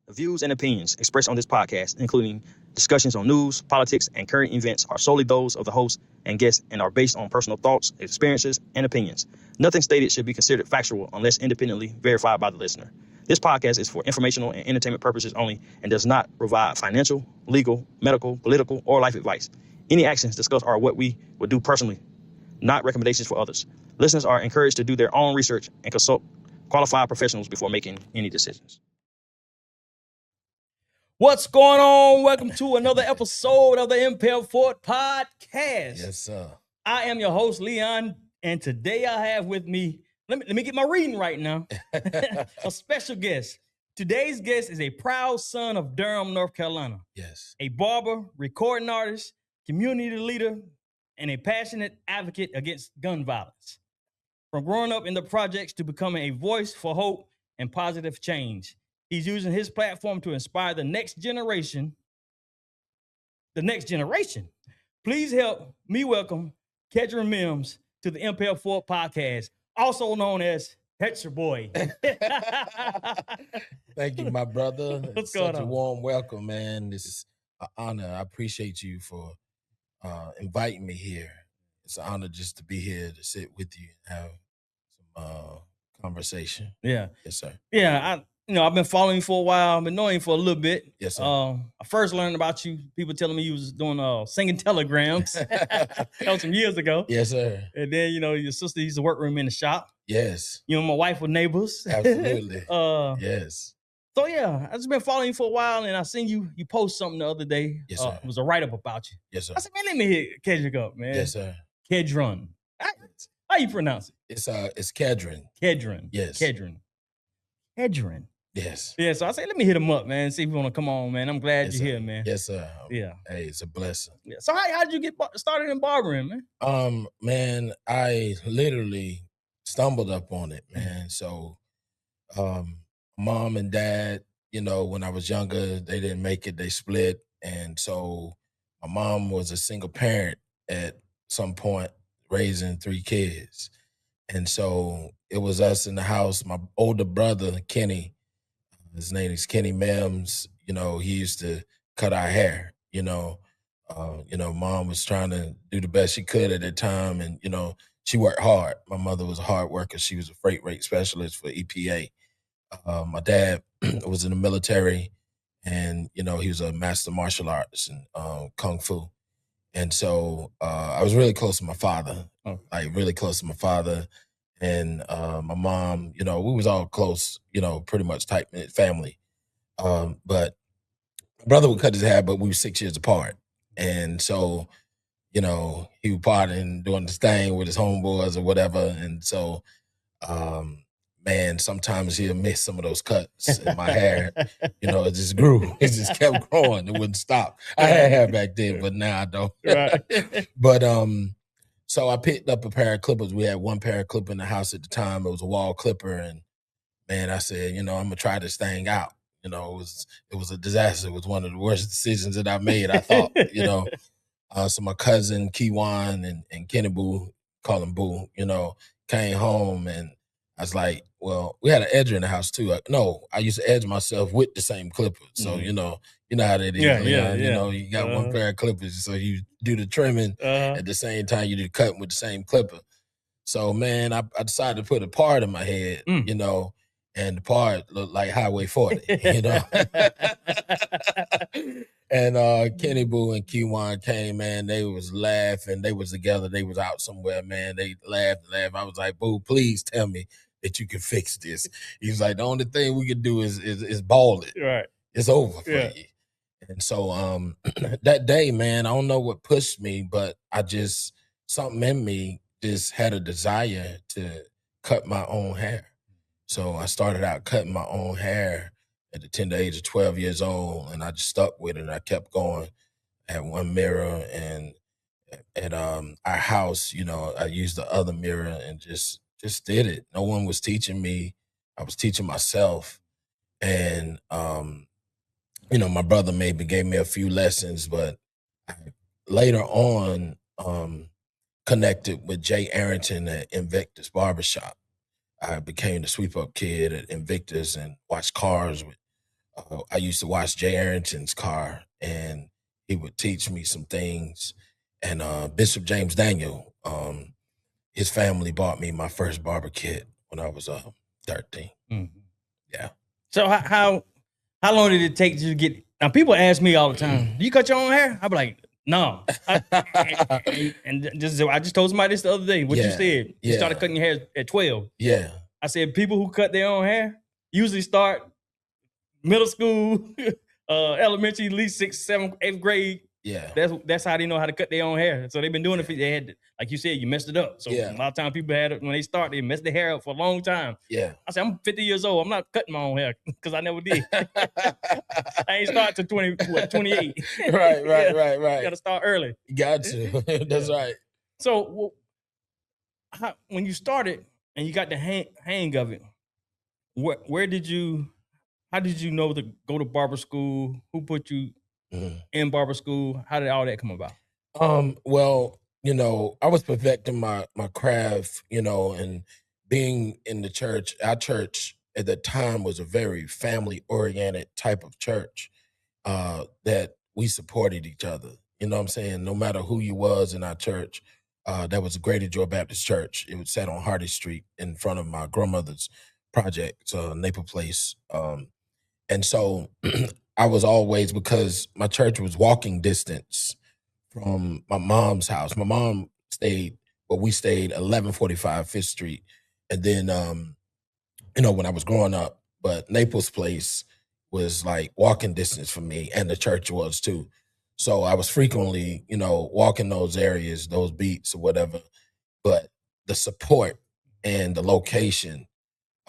The views and opinions expressed on this podcast, including discussions on news, politics, and current events, are solely those of the host and guests and are based on personal thoughts, experiences, and opinions. Nothing stated should be considered factual unless independently verified by the listener. This podcast is for informational and entertainment purposes only and does not provide financial, legal, medical, political, or life advice. Any actions discussed are what we would do personally, not recommendations for others. Listeners are encouraged to do their own research and consult qualified professionals before making any decisions. What's going on? Welcome to another episode of the Impel Forward Podcast. Yes, sir. I am your host, Leon, and today I have with me, let me get my reading right now, a special guest. Today's guest is a proud son of Durham, North Carolina. Yes. A barber, recording artist, community leader, and a passionate advocate against gun violence. From growing up in the projects to becoming a voice for hope and positive change, he's using his platform to inspire the next generation. Please help me welcome Khedron Mims to the Impel Forward Podcast, also known as Petcher Boy. Thank you, my brother. What's Such going a on? warm welcome, man. This is an honor. I appreciate you for inviting me here. It's an honor just to be here to sit with you and have some conversation. Yeah. Yes, sir. Yeah, I've been following you for a while. I've been knowing you for a little bit. Yes, sir. I first learned about you, people telling me you was doing singing telegrams. That was some years ago. Yes, sir. And then, your sister used to work with me in the shop. Yes. My wife were neighbors. Absolutely. So Yes. yeah, I've just been following you for a while, and I seen you post something the other day. Yes, sir. It was a write-up about you. Yes, sir. I said, man, let me hit Khedron up, man. Yes, sir. Khedron. How you pronounce it? It's Khedron. Khedron. Yes. Khedron. Yes. Yeah, so I say, let me hit him up, man, see if you want to come on, man. I'm glad Yes, you're sir. here, man. Yes, sir. Yeah. Hey, it's a blessing. Yeah. So how did you get started in barbering, man? Man, I literally stumbled up on it, man. So, mom and dad, when I was younger, they didn't make it, they split. And so my mom was a single parent at some point, raising 3 kids. And so it was us in the house. My older brother, Kenny, his name is Kenny Mims, he used to cut our hair, mom was trying to do the best she could at the time. And, she worked hard. My mother was a hard worker. She was a freight rate specialist for EPA. My dad was in the military and, he was a master martial artist in Kung Fu. And so I was really close to my father, really close to my father. And my mom, we was all close, pretty much tight-knit family. But my brother would cut his hair, but we were 6 years apart. And so, he was partying, doing this thing with his homeboys or whatever. And so, man, sometimes he'll miss some of those cuts in my hair. It just grew. It just kept growing. It wouldn't stop. I had hair back then, but now I don't. Right. But so I picked up a pair of clippers. We had one pair of clippers in the house at the time. It was a wall clipper. And man, I said, I'm gonna try this thing out. It was a disaster. It was one of the worst decisions that I made, I thought, So my cousin Kiwan and Kenny Boo, call him Boo, came home and I was like, well, we had an edger in the house too. I used to edge myself with the same clippers. So, you know how that is. Yeah. You got one pair of clippers. So you do the trimming at the same time you do the cutting with the same clipper. So, man, I decided to put a part in my head, and the part looked like Highway 40, And Kenny Boo and Kiwan came, man. They was laughing. They was together. They was out somewhere, man. They laughed. I was like, Boo, please tell me that you can fix this. He was like, the only thing we could do is ball it. Right. It's over for you. And so that day, man, I don't know what pushed me, but something in me just had a desire to cut my own hair. So I started out cutting my own hair at the tender age of 12 years old, and I just stuck with it, and I kept going. I had one mirror, and at our house, I used the other mirror and just did it. No one was teaching me. I was teaching myself. And, my brother maybe gave me a few lessons, but I later on connected with Jay Arrington at Invictus Barbershop. I became the sweep-up kid at Invictus and watched cars with I used to watch Jay Arrington's car, and he would teach me some things. And Bishop James Daniel, his family bought me my first barber kit when I was 13. Mm-hmm. Yeah. So how long did it take you to get? Now people ask me all the time, "Do you cut your own hair?" I be like, "No." And just I just told somebody this the other day. What you said? You started cutting your hair at 12. Yeah. I said people who cut their own hair usually start middle school, elementary, at least 6th, 7th, 8th grade. Yeah. That's how they know how to cut their own hair. So they've been doing it. They had, like you said, you messed it up. So a lot of times people had it when they start, they mess their hair up for a long time. Yeah. I said, I'm 50 years old. I'm not cutting my own hair because I never did. I ain't start till 28. Right. You got to start early. Got to. That's right. So when you started and you got the hang of it, where did you? How did you know to go to barber school? Who put you in barber school? How did all that come about? Well, I was perfecting my craft, and being in the church. Our church at the time was a very family oriented type of church that we supported each other. You know what I'm saying? No matter who you was in our church, that was a Greater Joy Baptist Church. It was sat on Hardy Street in front of my grandmother's project, Napier Place. And so I was always, because my church was walking distance from my mom's house. My mom we stayed 1145 Fifth Street. And then, when I was growing up, but Naples Place was like walking distance from me, and the church was too. So I was frequently, walking those areas, those beats or whatever. But the support and the location,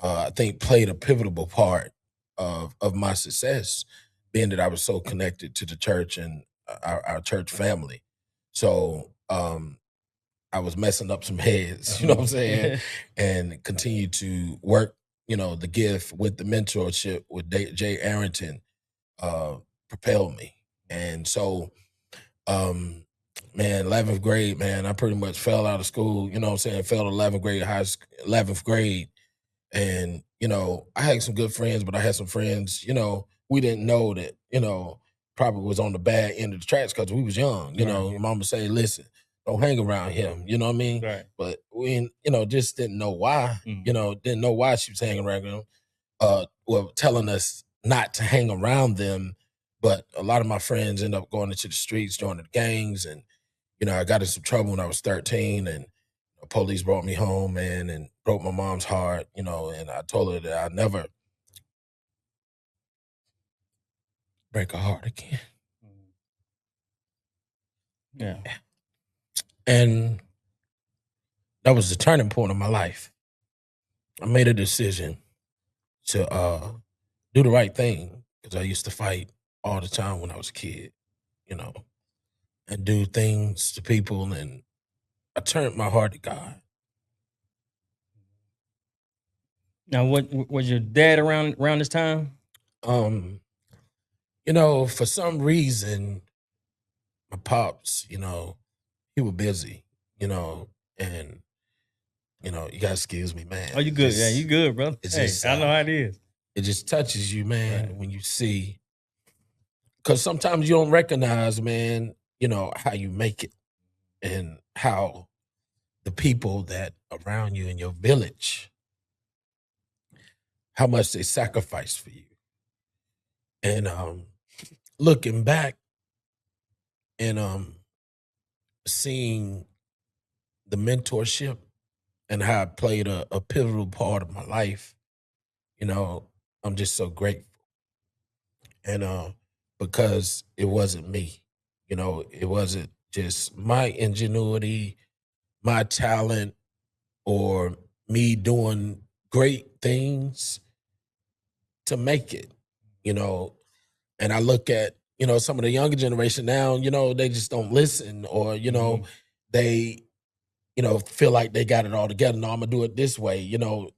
I think played a pivotal part of my success, being that I was so connected to the church and our church family. So I was messing up some heads, you know what I'm saying, and continue to work, the gift with the mentorship with Jay Arrington propelled me. And so, man, 11th grade, man, I pretty much fell out of school, you know what I'm saying, fell to 11th grade, 11th grade. And, I had some good friends, but I had some friends, we didn't know that, probably was on the bad end of the tracks because we was young. Your mama say, listen, don't hang around him. You know what I mean? Right. But we, just didn't know why, didn't know why she was hanging around them. Telling us not to hang around them. But a lot of my friends end up going into the streets, joining the gangs. And, I got in some trouble when I was 13, and the police brought me home, man, and broke my mom's heart, and I told her that I'd never break her heart again. Yeah. And that was the turning point of my life. I made a decision to do the right thing, because I used to fight all the time when I was a kid, and do things to people, and I turned my heart to God. Now, what was your dad around this time? For some reason, my pops, he was busy, and you gotta excuse me, man. Oh, you good? Yeah, you good, brother. I know how it is. It just touches you, man, when you see, because sometimes you don't recognize, man, how you make it, and how the people that around you in your village, how much they sacrifice for you. And looking back and seeing the mentorship and how it played a pivotal part of my life, I'm just so grateful. And because it wasn't me, it wasn't just my ingenuity, my talent, or me doing great things to make it, and I look at, some of the younger generation now, they just don't listen, or, they, feel like they got it all together. No, I'm gonna do it this way.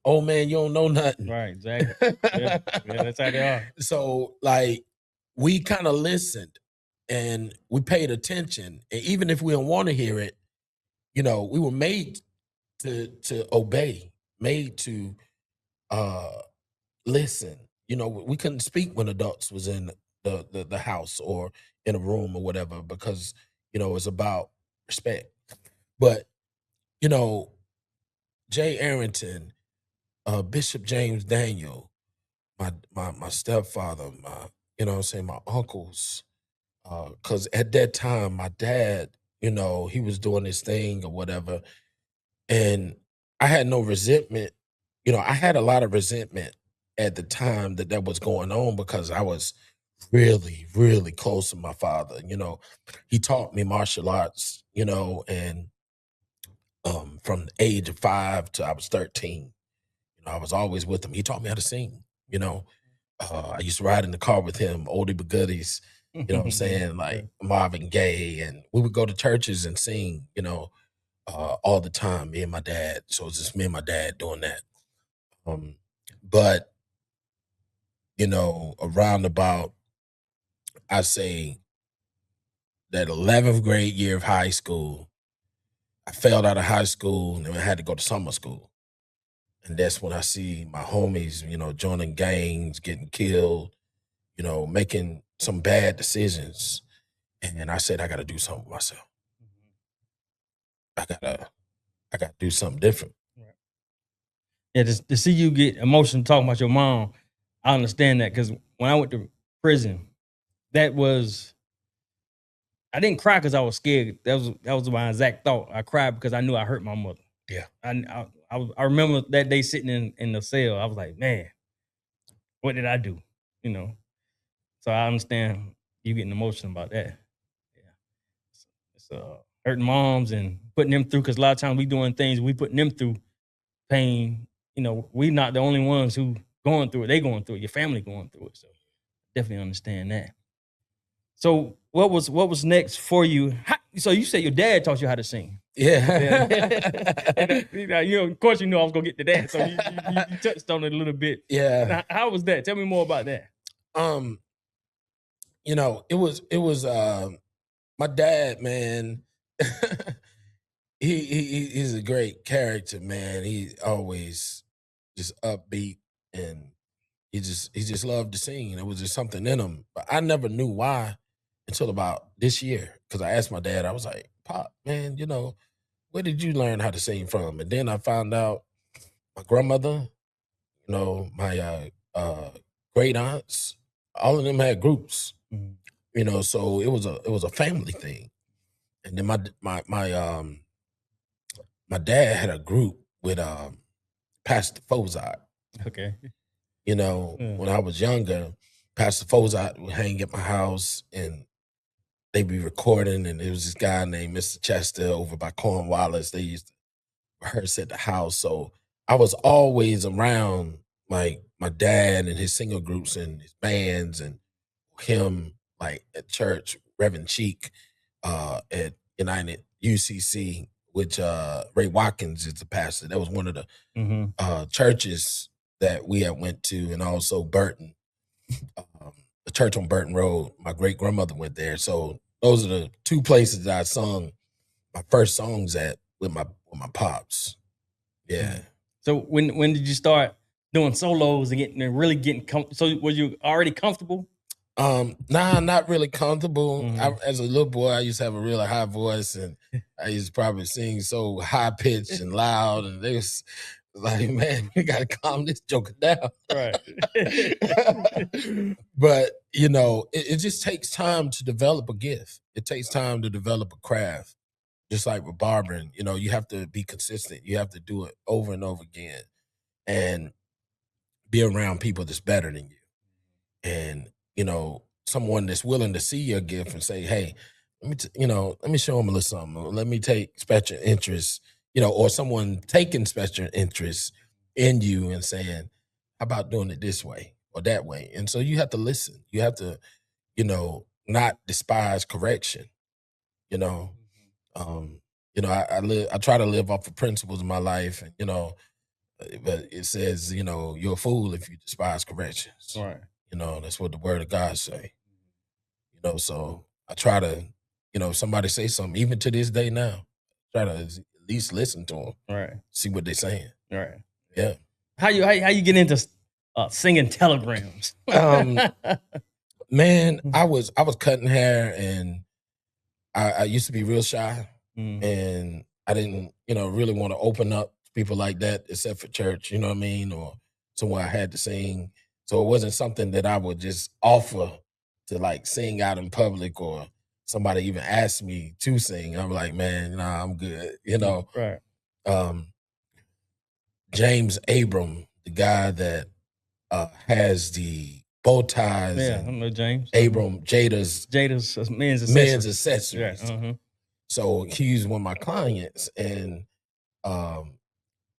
Oh man, you don't know nothing. Right, exactly. Yeah, that's how they are. So like, we kind of listened and we paid attention. And even if we don't want to hear it, we were made to obey, made to listen, we couldn't speak when adults was in the house or in a room or whatever because, it's about respect. But, you know, Jay Arrington, Bishop James Daniel, my stepfather, my uncles, because at that time my dad, he was doing his thing or whatever, and I had no resentment. I had a lot of resentment at the time that was going on because I was really, really close to my father. He taught me martial arts, and from the age of 5 to I was 13, I was always with him. He taught me how to sing, you know. I used to ride in the car with him, oldie but goodies, what I'm saying, like Marvin Gaye, and we would go to churches and sing, all the time, me and my dad. So it's just me and my dad doing that. But, around about, I say that 11th grade year of high school, I failed out of high school and I had to go to summer school. And that's when I see my homies, joining gangs, getting killed, making some bad decisions. And I said, I got to do something with myself. I gotta do something different. Right. Yeah, to see you get emotional talking about your mom, I understand that because when I went to prison, I didn't cry because I was scared. That was my exact thought. I cried because I knew I hurt my mother. Yeah. I remember that day sitting in the cell. I was like, man, what did I do? So I understand you getting emotional about that. Yeah, it's hurting moms and putting them through because a lot of times we doing things we putting them through pain. We not the only ones who going through it. They going through it. Your family going through it. So definitely understand that. So what was next for you? So you said your dad taught you how to sing. Yeah. And, of course, I was gonna get to that. So you touched on it a little bit. Yeah. Now, how was that? Tell me more about that. It was my dad, man. He's a great character, man. He always just upbeat and he just loved to sing. It was just something in him. But I never knew why until about this year. Because I asked my dad, I was like, Pop, man, where did you learn how to sing from? And then I found out my grandmother, my great aunts, all of them had groups. Mm-hmm. So it was a family thing. And then my dad had a group with Pastor Fozart. Okay. When I was younger, Pastor Fozart would hang at my house and they'd be recording, and there was this guy named Mr. Chester over by Cornwallis. They used to rehearse at the house. So I was always around like my dad and his singer groups and his bands and him like at church, Reverend Cheek at United UCC, which Ray Watkins is the pastor. That was one of the churches that we had went to, and also Burton, the church on Burton Road. My great grandmother went there. So those are the two places that I sung my first songs at with my pops. Yeah. So when did you start doing solos and really getting comfortable? So were you already comfortable? Nah, not really comfortable. As a little boy, I used to have a really high voice, and I used to probably sing so high pitched and loud, and they was like, man, we gotta calm this joker down. Right. But it just takes time to develop a gift. It takes time to develop a craft. Just like with barbering, you have to be consistent. You have to do it over and over again, and be around people that's better than you. And someone that's willing to see your gift and say, hey, let me show them a little something. Let me take special interest, or someone taking special interest in you and saying, how about doing it this way or that way? And so you have to listen. You have to, not despise correction. I try to live off the principles of my life, and but it says, you're a fool if you despise corrections. Right. That's what the word of God say. So I try to, if somebody say something, even to this day now, try to at least listen to them. Right. See what they're saying. Right. Yeah. How you get into singing telegrams? Man, I was cutting hair, and I used to be real shy, Mm. and I didn't, really want to open up to people like that, except for church, you know what I mean, or somewhere I had to sing. So it wasn't something that I would just offer to like sing out in public, or somebody even asked me to sing. I'm like, man, nah, I'm good, Right. Um, James Abram, the guy that has the bow ties, Yeah, I and know James. Abram Jada's men's men's accessories. Yeah. accessories. So he's one of my clients, and um,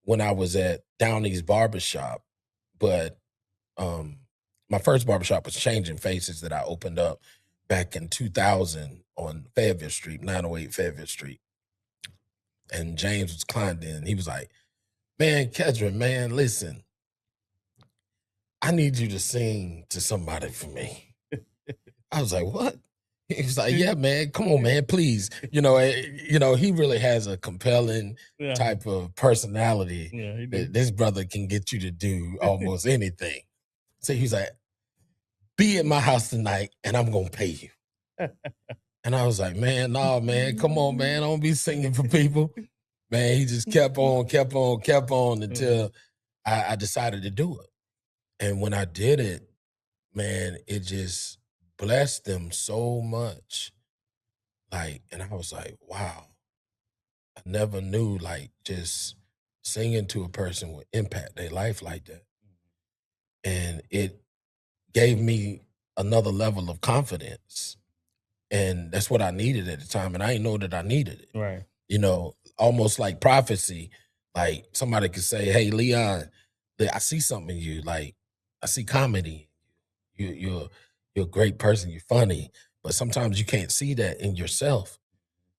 when I was at Downey's barbershop, but my first barbershop was Changing Faces that I opened up back in 2000 on Fayetteville Street, 908 Fayetteville Street. And James was a client then. He was like, man, Khedron, man, listen, I need you to sing to somebody for me. I was like, what? He was like, yeah, man, come on, man, please. He really has a compelling type of personality. Yeah, he that did. this brother can get you to do almost anything. So he's like, be at my house tonight and I'm going to pay you. And I was like, man, no, man, come on, man. I don't be singing for people. Man, he just kept on until I decided to do it. And when I did it, man, it just blessed them so much. And I was like, wow, I never knew just singing to a person would impact their life like that. And it gave me another level of confidence. And that's what I needed at the time. And I didn't know that I needed it. Right. Almost like prophecy. Like somebody could say, hey, Leon, I see something in you. Like, I see comedy. You're a great person. You're funny. But sometimes you can't see that in yourself.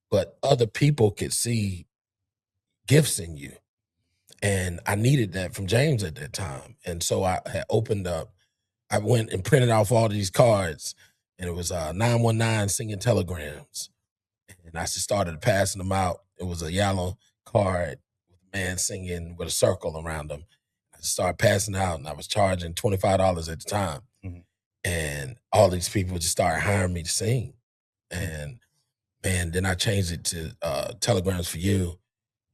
But other people could see gifts in you. And I needed that from James at that time. And so I had opened up, I went and printed off all these cards, and it was 919 singing telegrams. And I just started passing them out. It was a yellow card with a man singing with a circle around him. I started passing out, and I was charging $25 at the time. Mm-hmm. And all these people just started hiring me to sing. And man, then I changed it to Telegrams for You.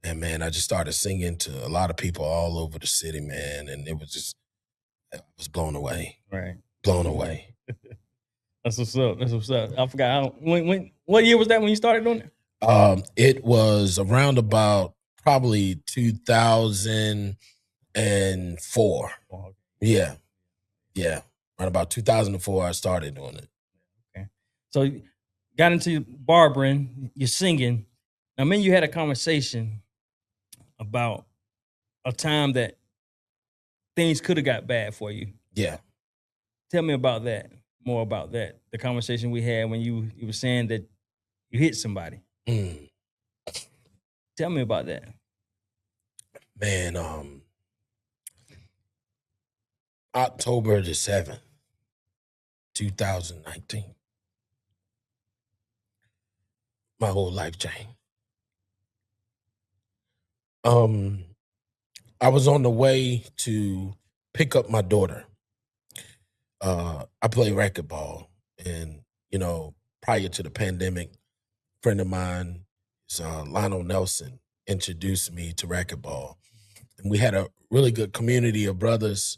And man, I just started singing to a lot of people all over the city, man. And it was just, I was blown away. Right. Blown away. That's what's up. I forgot what year was that when you started doing it? It was around about probably 2004. Oh, okay. Yeah. Around about 2004, I started doing it. Okay. So you got into barbering, you're singing. I mean, you had a conversation about a time that things could have got bad for you. Yeah. Tell me about that. More about that. The conversation we had when you were saying that you hit somebody. Tell me about that. Man, October the 7th, 2019. My whole life changed. I was on the way to pick up my daughter. I play racquetball, and prior to the pandemic, a friend of mine, Lionel Nelson, introduced me to racquetball, and we had a really good community of brothers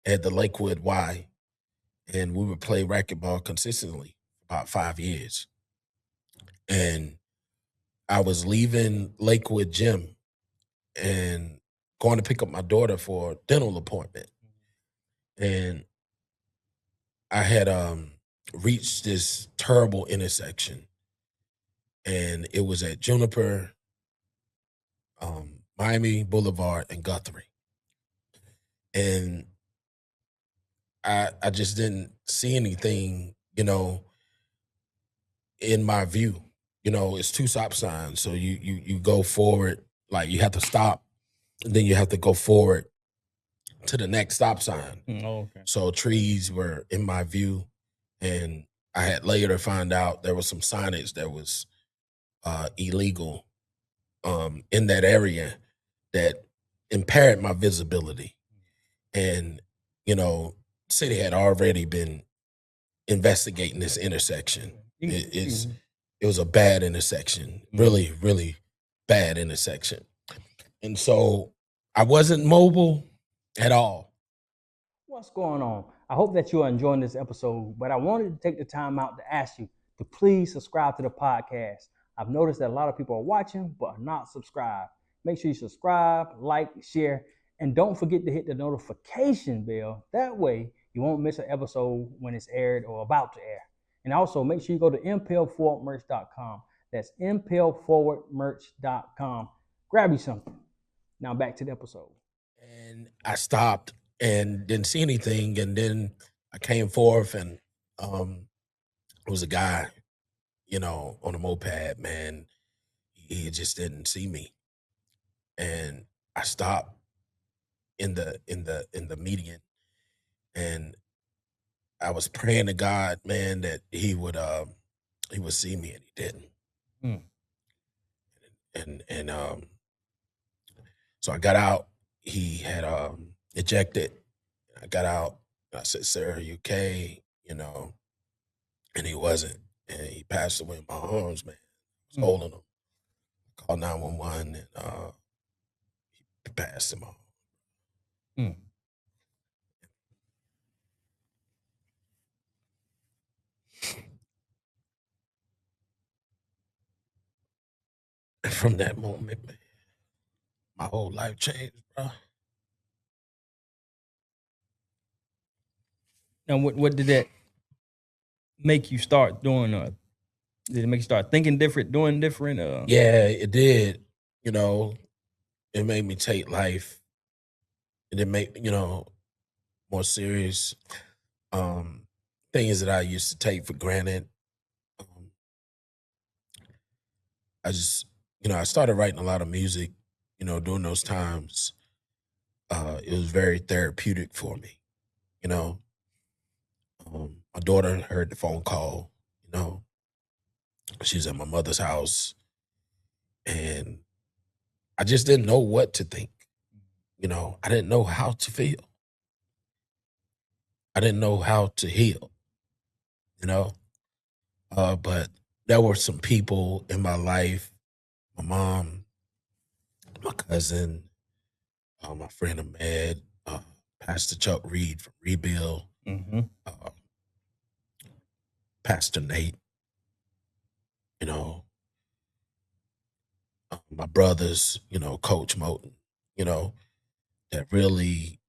at the Lakewood Y, and we would play racquetball consistently for about 5 years. And I was leaving Lakewood Gym and going to pick up my daughter for a dental appointment. And I had reached this terrible intersection, and it was at Juniper, Miami Boulevard, and Guthrie. And I just didn't see anything, in my view. It's two stop signs. So you go forward, like you have to stop, and then you have to go forward to the next stop sign. Okay. So trees were in my view, and I had later to find out there was some signage that was illegal in that area that impaired my visibility. And city had already been investigating this intersection. It was a bad intersection, really, really bad intersection. And so I wasn't mobile at all. What's going on? I hope that you are enjoying this episode, but I wanted to take the time out to ask you to please subscribe to the podcast. I've noticed that a lot of people are watching but are not subscribed. Make sure you subscribe, like, share, and don't forget to hit the notification bell. That way you won't miss an episode when it's aired or about to air. And also make sure you go to impelforwardmerch.com. That's impelforwardmerch.com. Grab you something. Now back to the episode. And I stopped and didn't see anything. And then I came forth and it was a guy, on a moped, man. He just didn't see me. And I stopped in the median, and I was praying to God, man, that he would see me, and he didn't. And so I got out. He had ejected. I got out. I said, "Sir, are you okay?" And he wasn't. And he passed away in my arms, man. I was holding him. I called 911, and he passed him on. And from that moment, man, my whole life changed, bro. Now, what did that make you start doing? Did it make you start thinking different, doing different? Yeah, it did. It made me take life, and it made more serious things that I used to take for granted. I just, I started writing a lot of music, during those times. It was very therapeutic for me, My daughter heard the phone call, She was at my mother's house, and I just didn't know what to think. I didn't know how to feel. I didn't know how to heal, but there were some people in my life, my mom, my cousin, my friend Ahmed, Pastor Chuck Reed from Rebuild, Pastor Nate, my brothers, Coach Moten, that really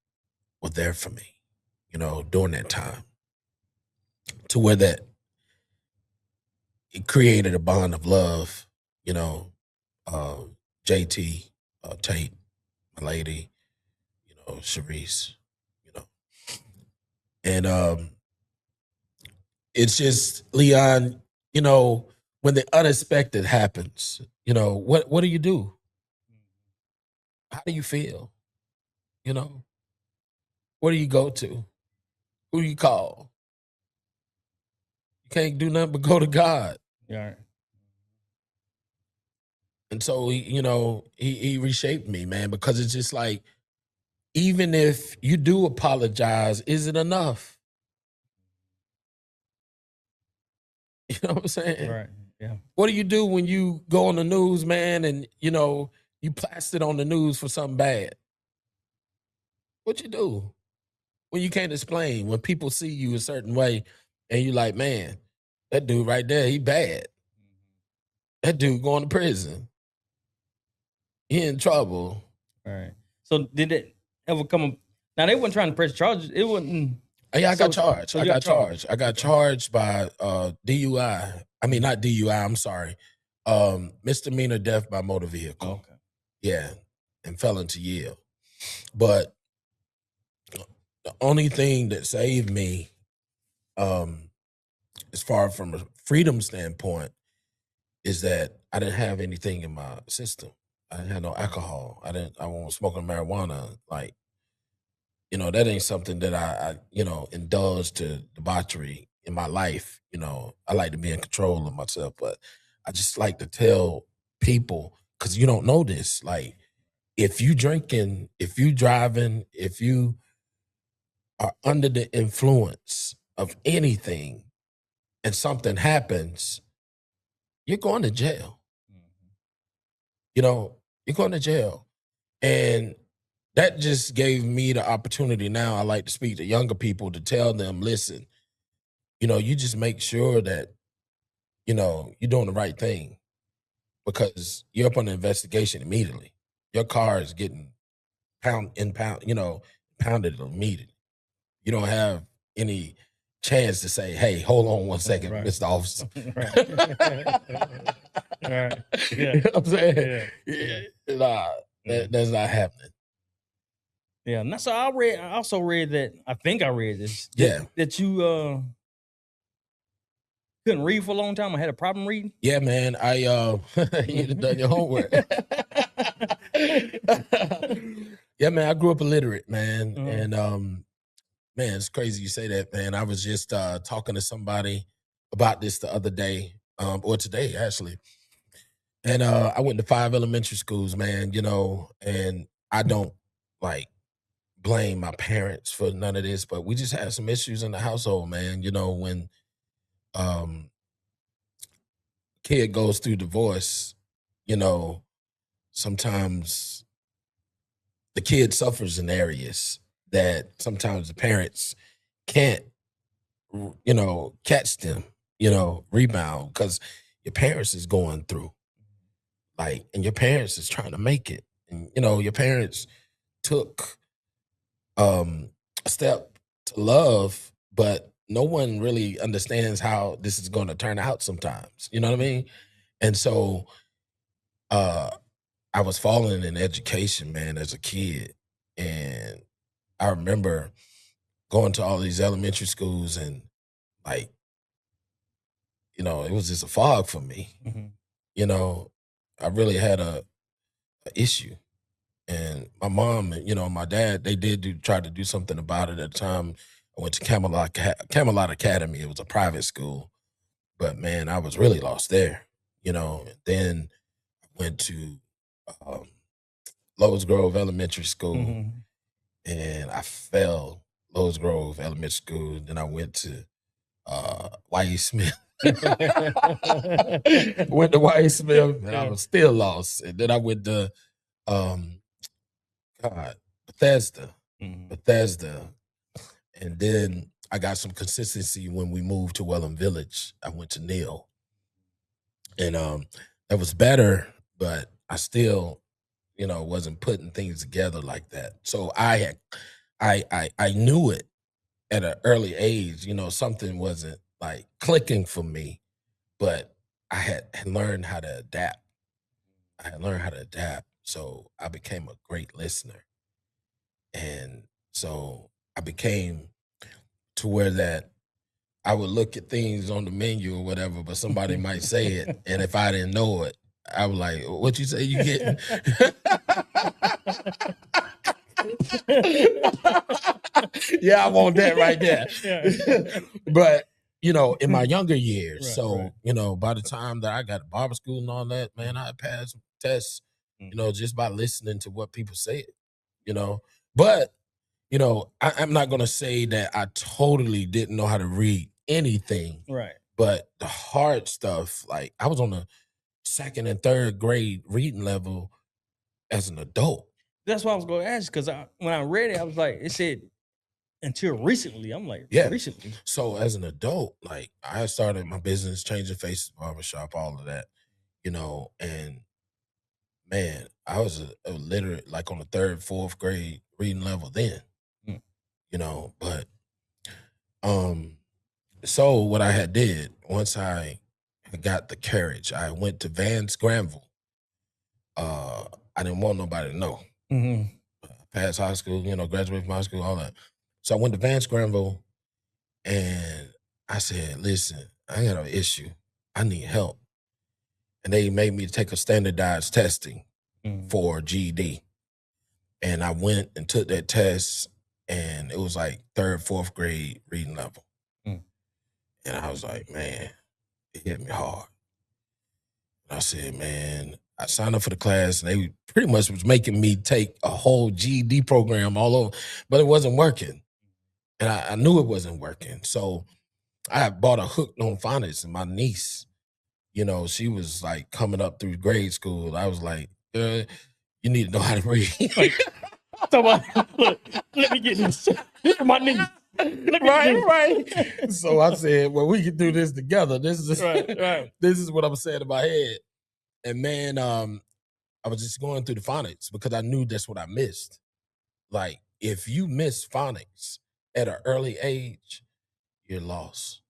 were there for me, during that time, to where that it created a bond of love, JT, Tate, my lady, Sharice, and it's just, Leon, when the unexpected happens, what do you do? How do you feel? Where do you go to? Who do you call? You can't do nothing but go to God. Yeah. And so he reshaped me, man, because it's just like, even if you do apologize, is it enough? You know what I'm saying? Right. Yeah. What do you do when you go on the news, man, and you plastered on the news for something bad? What you do when you can't explain, when people see you a certain way and you like, man, that dude right there, he bad. That dude going to prison. He in trouble. All right. So did it ever come? Now they weren't trying to press charges. It wasn't. Yeah, I got charged. I got charged by DUI. I mean, not DUI. I'm sorry. Misdemeanor death by motor vehicle. Okay. Yeah, and fell into Yale. But the only thing that saved me, as far from a freedom standpoint, is that I didn't have anything in my system. I didn't have no alcohol. I wasn't smoking marijuana. Like, that ain't something that I indulge to debauchery in my life. I like to be in control of myself, but I just like to tell people, because you don't know this, like, if you drinking, if you driving, if you are under the influence of anything and something happens, you're going to jail. You know, you're going to jail. And that just gave me the opportunity. Now I like to speak to younger people to tell them, listen, you just make sure that, you're doing the right thing, because you're up on the investigation immediately. Your car is getting pounded immediately. You don't have any chance to say, hey, hold on one second, Right. Mr. Officer. Right. Yeah. You know what I'm saying? Yeah. Nah, that's not happening. Yeah. And so I also read that, I think I read this. That you couldn't read for a long time. I had a problem reading. Yeah, man. You've done your homework. Yeah, man. I grew up illiterate, man. And man, it's crazy you say that, man. I was just talking to somebody about this the other day, or today actually. And I went to 5 elementary schools, man, and I don't blame my parents for none of this, but we just had some issues in the household, man. When kid goes through divorce, sometimes the kid suffers in areas that sometimes the parents can't, catch them, rebound, because your parents is going through, and your parents is trying to make it. And, your parents took a step to love, but no one really understands how this is going to turn out sometimes. You know what I mean? And so I was falling in education, man, as a kid. And I remember going to all these elementary schools and it was just a fog for me. I really had a issue. And my mom and, my dad, they try to do something about it at the time. I went to Camelot Academy. It was a private school. But, man, I was really lost there, And then I went to Lowe's Grove Elementary School, and I failed Lowe's Grove Elementary School. Then I went to Y.E. Smith. Went to Y.E. Smith, and I was still lost. And then I went to Bethesda. And then I got some consistency when we moved to Welland Village. I went to Neal. And that was better, but I still, wasn't putting things together like that. So I knew it at an early age, something wasn't clicking for me, but I had learned how to adapt. So I became a great listener. And so I became to where that I would look at things on the menu or whatever, but somebody might say it. And if I didn't know it, I was like, what you say you getting? Yeah, I want that right there. But, in my younger years, by the time that I got to barber school and all that, man, I passed tests, just by listening to what people said, But, I'm not going to say that I totally didn't know how to read anything. Right. But the hard stuff, I was on the 2nd and 3rd grade reading level as an adult. That's what I was going to ask, because when I read it, I was like, it said until recently. I'm like, recently. So as an adult, I started my business, changing faces, barbershop, all of that, and man, I was a literate, on the 3rd, 4th grade reading level then, but so what I had did, once I got the courage, I went to Vance Granville. I didn't want nobody to know. Passed high school, graduated from high school, all that. So I went to Vance Granville, and I said, listen, I got an issue. I need help. And they made me take a standardized testing for GED. And I went and took that test, and it was 3rd, 4th grade reading level. And I was like, man, it hit me hard. And I said, man, I signed up for the class, and they pretty much was making me take a whole GED program all over, but it wasn't working. And I knew it wasn't working. So I had bought a hook on phonics, and my niece, you know, she was like coming up through grade school. I was like, you need to know how to read. So look, let me get this. This is my niece. Right. So I said, well, we can do this together. This is right. This is what I'm saying in my head. And man, I was just going through the phonics because I knew that's what I missed. Like, if you miss phonics at an early age, you're lost.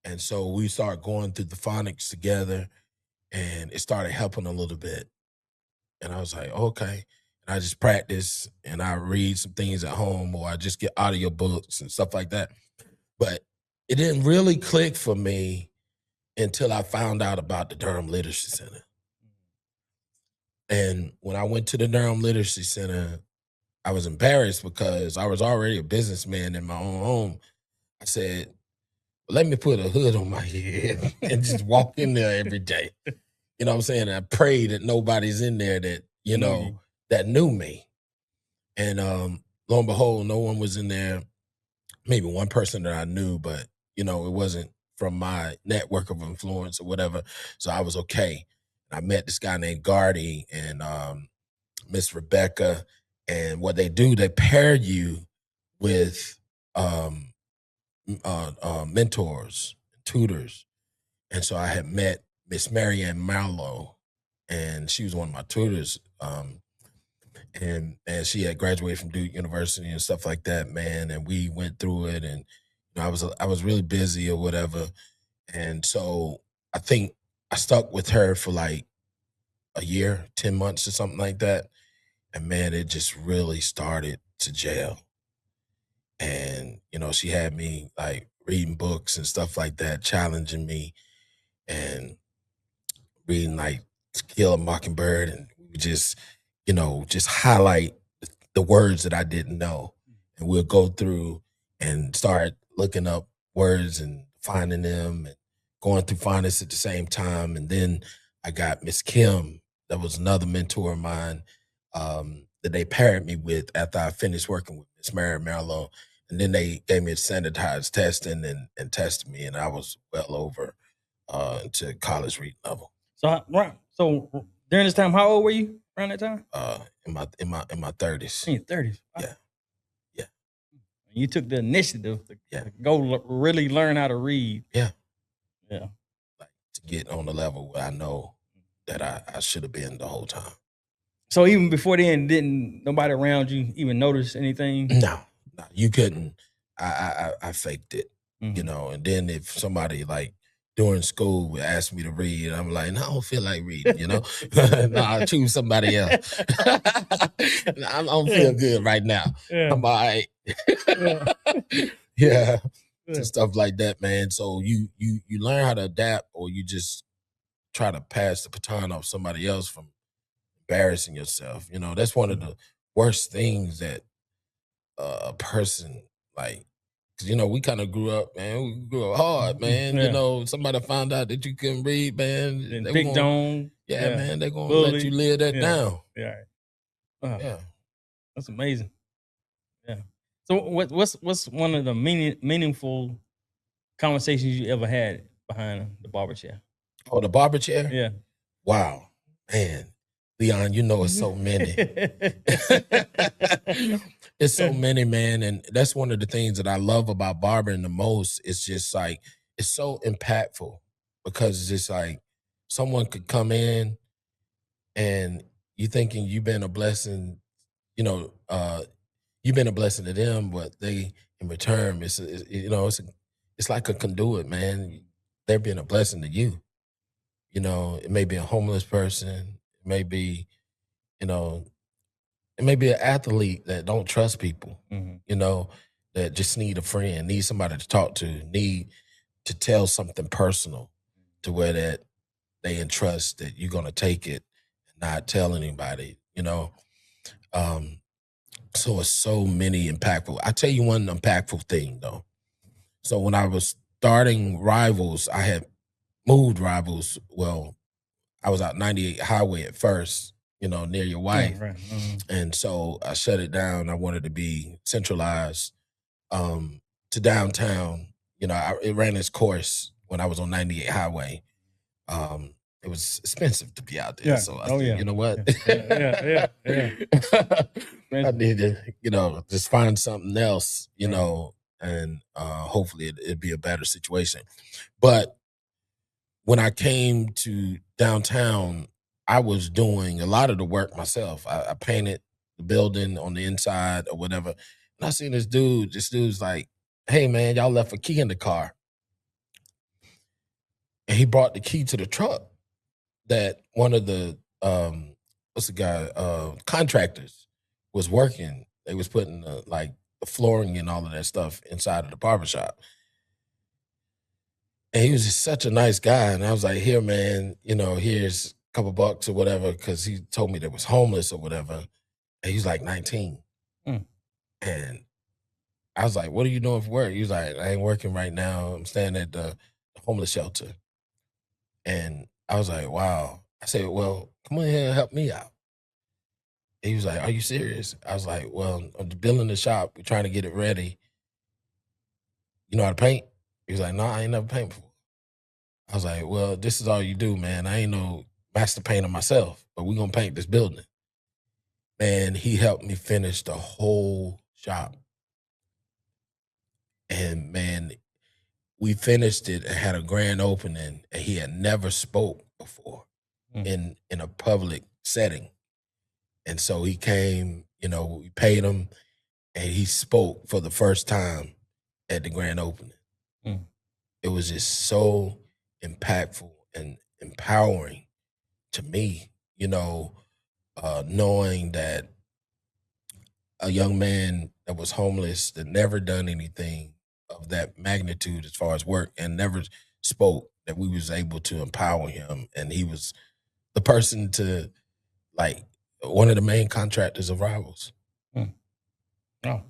And so we started going through the phonics together, and it started helping a little bit. And I was like, okay. And I just practice, and I read some things at home, or I just get audio books and stuff like that. But it didn't really click for me until I found out about the Durham Literacy Center. And when I went to the Durham Literacy Center, I was embarrassed because I was already a businessman in my own home. I said, well, let me put a hood on my head and just walk in there every day. You know what I'm saying? I pray that nobody's in there that, you know, that knew me. And lo and behold, no one was in there. Maybe one person that I knew, but, you know, it wasn't from my network of influence or whatever. So I was okay. I met this guy named Gardy and Miss Rebecca. And what they do, they pair you with mentors, tutors. And so I had met Miss Marianne Marlowe, and she was one of my tutors. And she had graduated from Duke University and stuff like that, man. And we went through it, and you know, I was really busy or whatever. And so I think I stuck with her for like a year, 10 months or something like that. And man, it just really started to gel. And, you know, she had me like reading books and stuff like that, challenging me and reading like To Kill a Mockingbird. And we just, you know, just highlight the words that I didn't know. And we'll go through and start looking up words and finding them and going through phonics at the same time. And then I got Miss Kim, that was another mentor of mine, that they paired me with after I finished working with Miss Mary Marlowe. And then they gave me a standardized testing and tested me, and I was well over to college reading level. So during this time, how old were you around that time? In my 30s. In your 30s. Yeah. Yeah. You took the initiative to Yeah. go really learn how to read. Yeah. Yeah. Like to get on the level where I know that I should have been the whole time. So even before then, didn't nobody around you even notice anything? No, you couldn't. I faked it, you know. And then if somebody like during school would ask me to read, I'm like, no, I don't feel like reading, you know. No, I'll choose somebody else. I don't feel good right now. Yeah. I'm all right. Yeah. And stuff like that, man. So you learn how to adapt, or you just try to pass the baton off somebody else from embarrassing yourself. You know, that's one of the worst things that a person like, cause you know, we kind of grew up, man. We grew up hard, man. Yeah. You know, somebody found out that you couldn't read, man. And picked on. Yeah, man. They're gonna let you live that down. Yeah. Yeah. That's amazing. Yeah. So what's one of the meaningful conversations you ever had behind the barber chair? Oh, the barber chair? Yeah. Wow, man. Leon, you know, it's so many. It's so many, man. And that's one of the things that I love about barbering the most. It's just like, it's so impactful because it's just like someone could come in and you thinking you've been a blessing, you know, you've been a blessing to them, but they, in return, it's like a conduit, man. They're being a blessing to you. You know, it may be a homeless person. It may be, you know, it may be an athlete that don't trust people, you know, that just need a friend, need somebody to talk to, need to tell something personal to where that they entrust that you're going to take it and not tell anybody, you know. So it's so many impactful. I tell you one impactful thing, though. So when I was starting Rivals, I had moved Rivals. Well, I was out 98 Highway at first, you know, near your wife. Right. And so I shut it down. I wanted to be centralized to downtown. It ran its course when I was on 98 Highway. It was expensive to be out there. Yeah. So I Oh, said, yeah. you know what? Yeah. I need to, just find something else, Right. and hopefully it'd be a better situation. But when I came to downtown, I was doing a lot of the work myself. I painted the building on the inside or whatever. And I seen this dude. This dude's like, "Hey man, y'all left a key in the car." And he brought the key to the truck that one of the what's the guy contractors was working. They was putting the flooring and all of that stuff inside of the barbershop. And he was just such a nice guy. And I was like, "Here, man, here's a couple bucks or whatever," because he told me they was homeless or whatever. And he was like 19. Mm. And I was like, "What are you doing for work?" He was like, "I ain't working right now. I'm staying at the homeless shelter." And I was like, "Wow." I said, "Well, come on here and help me out." He was like, "Are you serious?" I was like, "Well, I'm building the shop. We're trying to get it ready. You know how to paint?" He was like, "No, I ain't never paint before." I was like, "Well, this is all you do, man. I ain't no master painter myself, but we're going to paint this building." Man, he helped me finish the whole shop. And man, we finished it and had a grand opening, and he had never spoke before in a public setting. And so he came, we paid him, and he spoke for the first time at the grand opening. Mm. It was just so impactful and empowering to me, knowing that a young man that was homeless, that never done anything of that magnitude as far as work and never spoke, that we was able to empower him. And he was the person to, like, one of the main contractors of Rivals. Mm. Oh.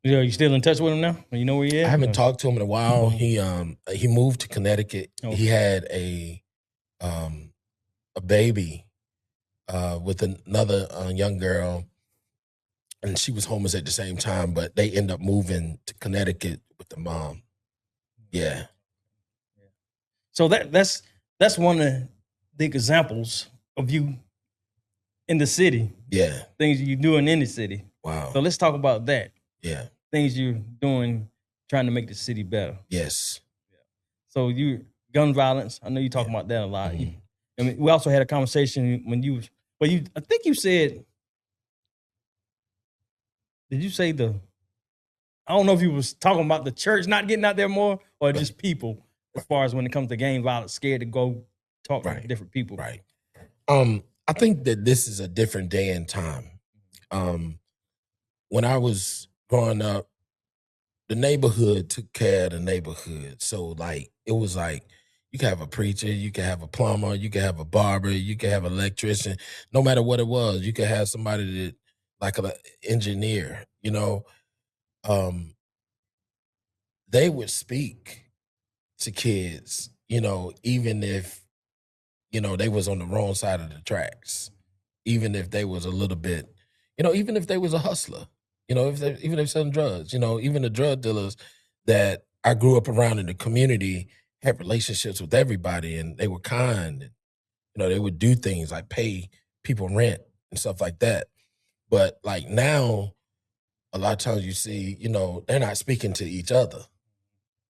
Yeah, you still in touch with him now? You know where he is? I haven't talked to him in a while. Mm-hmm. He moved to Connecticut. Okay. He had a baby with another young girl, and she was homeless at the same time, but they end up moving to Connecticut with the mom. Yeah. So that's one of the examples of you in the city. Yeah. Things you're doing in the city. Wow. So let's talk about that. Yeah. Things you're doing trying to make the city better. Yes. So gun violence, I know you talking about that a lot. Mm-hmm. We also had a conversation when I think you said, did you say I don't know if you was talking about the church not getting out there more or just people as far as when it comes to gang violence, scared to go talk to different people. Right. I think that this is a different day and time. When I was growing up, the neighborhood took care of the neighborhood. So it was like you could have a preacher, you could have a plumber, you could have a barber, you could have an electrician. No matter what it was, you could have somebody that, like an engineer, they would speak to kids, even if, they was on the wrong side of the tracks, even if they was a little bit, even if they was a hustler, even if selling drugs, even the drug dealers that I grew up around in the community had relationships with everybody, and they were kind, and, they would do things like pay people rent and stuff like that. But now, a lot of times you see, they're not speaking to each other,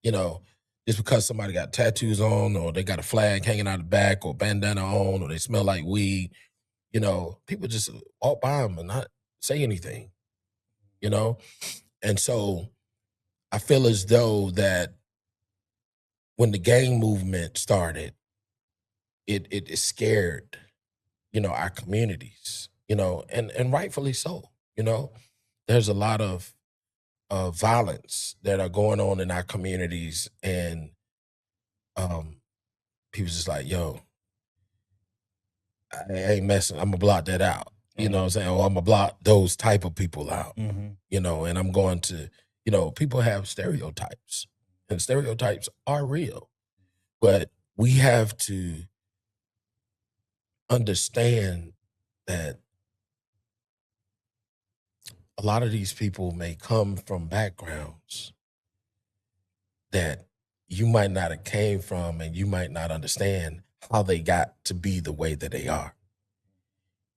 just because somebody got tattoos on, or they got a flag hanging out the back, or bandana on, or they smell like weed, people just walk by them and not say anything, And so I feel as though that when the gang movement started, it scared, our communities, and rightfully so, There's a lot of violence that are going on in our communities, and people's just like, "Yo, I ain't messing. I'm gonna block that out." You know what I'm saying? Or I'm gonna block those type of people out. And I'm going to, people have stereotypes, and stereotypes are real, but we have to understand that a lot of these people may come from backgrounds that you might not have came from, and you might not understand how they got to be the way that they are.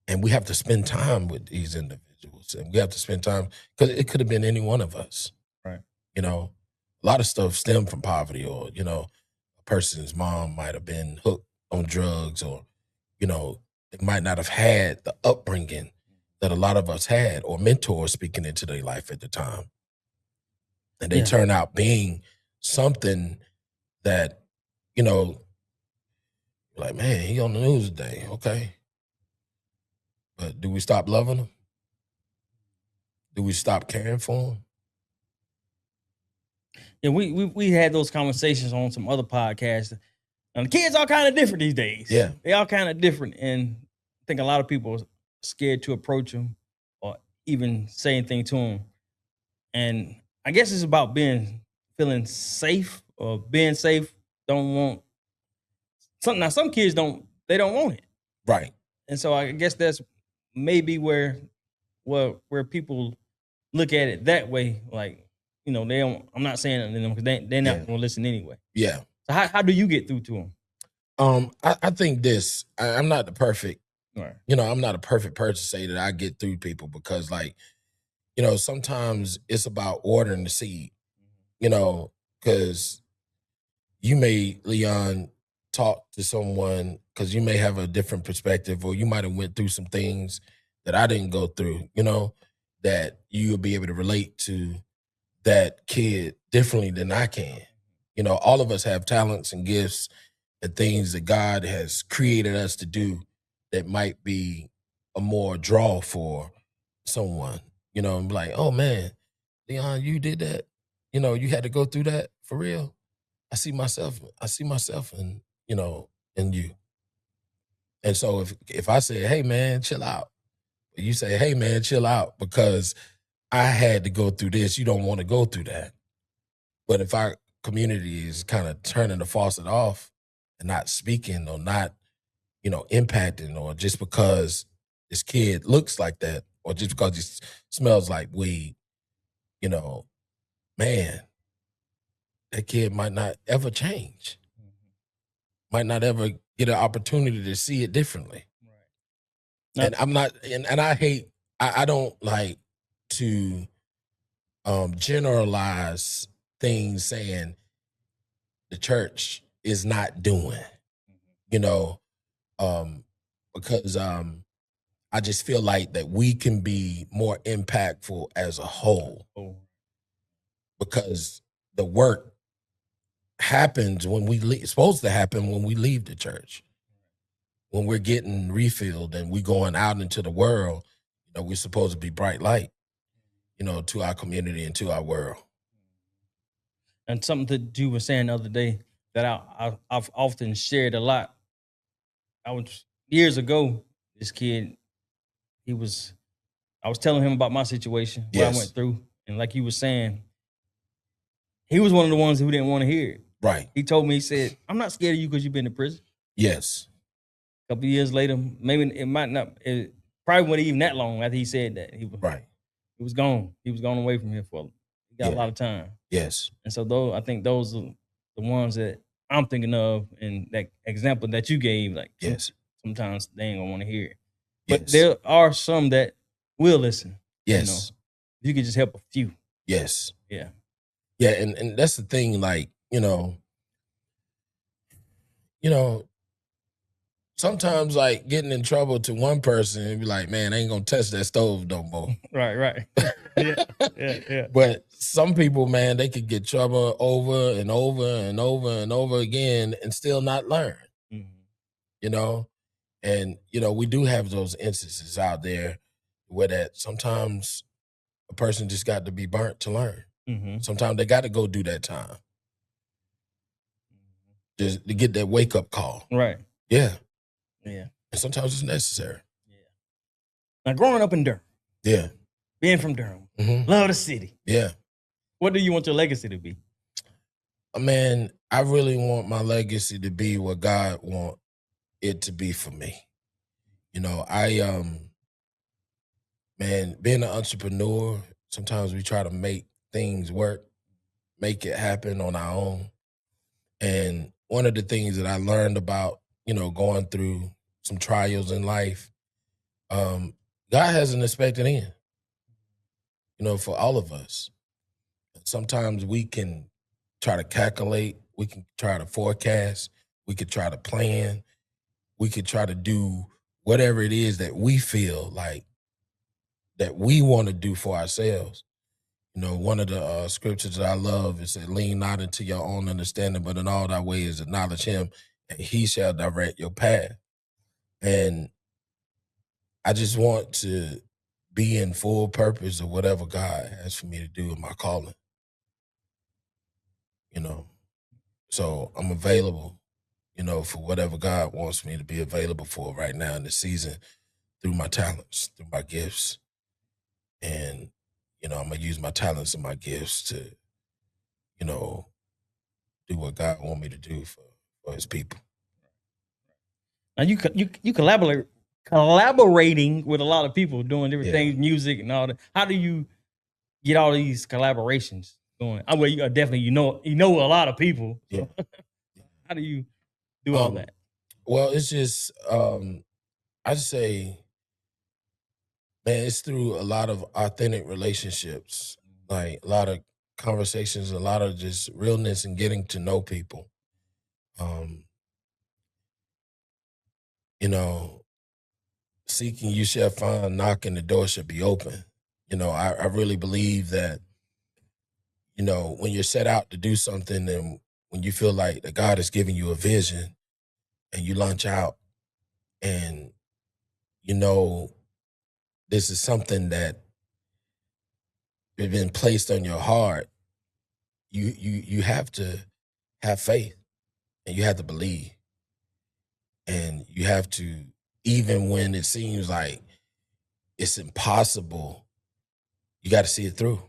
And we have to spend time with these individuals, and we have to spend time, because it could have been any one of us. Right. You know, a lot of stuff stemmed from poverty, or, you know, a person's mom might have been hooked on drugs, or, you know, they might not have had the upbringing that a lot of us had, or mentors speaking into their life at the time. And they turn out being something that, you know, like, man, he on the news today. Okay. But do we stop loving him? Do we stop caring for him? Yeah, we had those conversations on some other podcasts. And the kids are kind of different these days. Yeah. They are kind of different. And I think a lot of people are scared to approach them or even say anything to them. And I guess it's about feeling safe, or being safe. Don't want something. Now, some kids don't want it. Right. And so I guess that's maybe where people look at it that way. Like, you know, they don't, I'm not saying that to them because they're not going to listen anyway. Yeah. So how do you get through to them? I think this, I'm not the perfect, Right. you know, I'm not a perfect person to say that I get through people, because, like, you know, sometimes it's about ordering the seed, you know, because you may, Leon, talk to someone because you may have a different perspective, or you might have went through some things that I didn't go through, you know, that you'll be able to relate to that kid differently than I can. You know, all of us have talents and gifts and things that God has created us to do that might be a more draw for someone, you know, and be like, oh man, Leon, you did that. You know, you had to go through that for real. I see myself in, you know, in you. And so if I say, hey man, chill out, you say, hey man, chill out, because I had to go through this, you don't want to go through that. But if our community is kind of turning the faucet off and not speaking, or not, you know, impacting, or just because this kid looks like that, or just because he smells like weed, you know, man, that kid might not ever change, might not ever get an opportunity to see it differently. Right. And I'm not, and I hate, I don't like to generalize things saying the church is not doing, you know, because I just feel like that we can be more impactful as a whole, because the work happens when we leave. It's supposed to happen when we leave the church, when we're getting refilled and we going out into the world. You know, we're supposed to be bright light, you know, to our community and to our world. And something that you were saying the other day that I've often shared a lot. Years ago, this kid, I was telling him about my situation, what I went through. And like you were saying, he was one of the ones who didn't want to hear it. Right. He told me, he said, I'm not scared of you because you've been to prison. Yes. A couple of years later, maybe it probably wasn't even that long after he said that. He was gone. He was gone away from here he got a lot of time. Yes. And so I think those are the ones that I'm thinking of, and that example that you gave, like, yes, sometimes they ain't gonna want to hear it. But there are some that will listen. Yes. You know, if you could just help a few. Yes. Yeah. Yeah, and that's the thing, like, you know, sometimes, like, getting in trouble to one person and be like, man, I ain't gonna touch that stove no more. Right. Yeah. But some people, man, they could get trouble over and over and over and over again and still not learn. Mm-hmm. You know? And, you know, we do have those instances out there where that sometimes a person just got to be burnt to learn. Mm-hmm. Sometimes they got to go do that time. Just to get that wake-up call. Right. Yeah. Yeah. And sometimes it's necessary. Yeah. Now, growing up in Durham. Yeah. Being from Durham. Mm-hmm. Love the city. Yeah. What do you want your legacy to be? Man, I really want my legacy to be what God wants it to be for me. You know, man, being an entrepreneur, sometimes we try to make things work, make it happen on our own. And one of the things that I learned about, going through some trials in life, um, God has an expected end, for all of us. Sometimes we can try to calculate, we can try to forecast, we could try to plan, we could try to do whatever it is that we feel like that we want to do for ourselves. One of the scriptures that I love is that lean not into your own understanding, but in all thy ways acknowledge him, and he shall direct your path. And I just want to be in full purpose of whatever God has for me to do in my calling. So I'm available, for whatever God wants me to be available for right now in the season through my talents, through my gifts. And, I'm going to use my talents and my gifts to, do what God wants me to do for his people. Now you collaborating with a lot of people doing different Yeah. things, music and all that. How do you get all these collaborations going? Well, you definitely you know a lot of people. So Yeah. how do you do all that? Well, it's just I'd say, man, it's through a lot of authentic relationships, like a lot of conversations, a lot of just realness and getting to know people. Seeking you shall find, knocking the door should be open. I really believe that, when you're set out to do something and when you feel like that God is giving you a vision and you launch out and, this is something that has been placed on your heart, you have to have faith and you have to believe. And you have to, even when it seems like it's impossible, you got to see it through.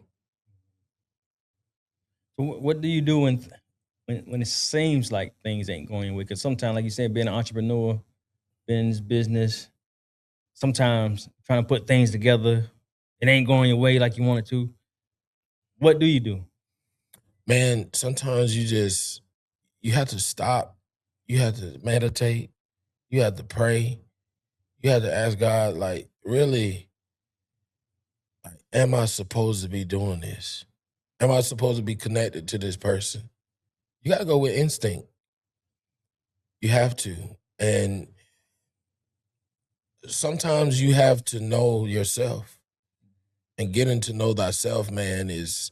So what do you do when it seems like things ain't going your way? Because sometimes, like you said, being an entrepreneur, being in this business, sometimes trying to put things together, it ain't going your way like you want it to. What do you do? Man, sometimes you have to stop. You have to meditate. You have to pray. You have to ask God, like, really, like, am I supposed to be doing this? Am I supposed to be connected to this person? You got to go with instinct. You have to. And sometimes you have to know yourself. And getting to know thyself, man, is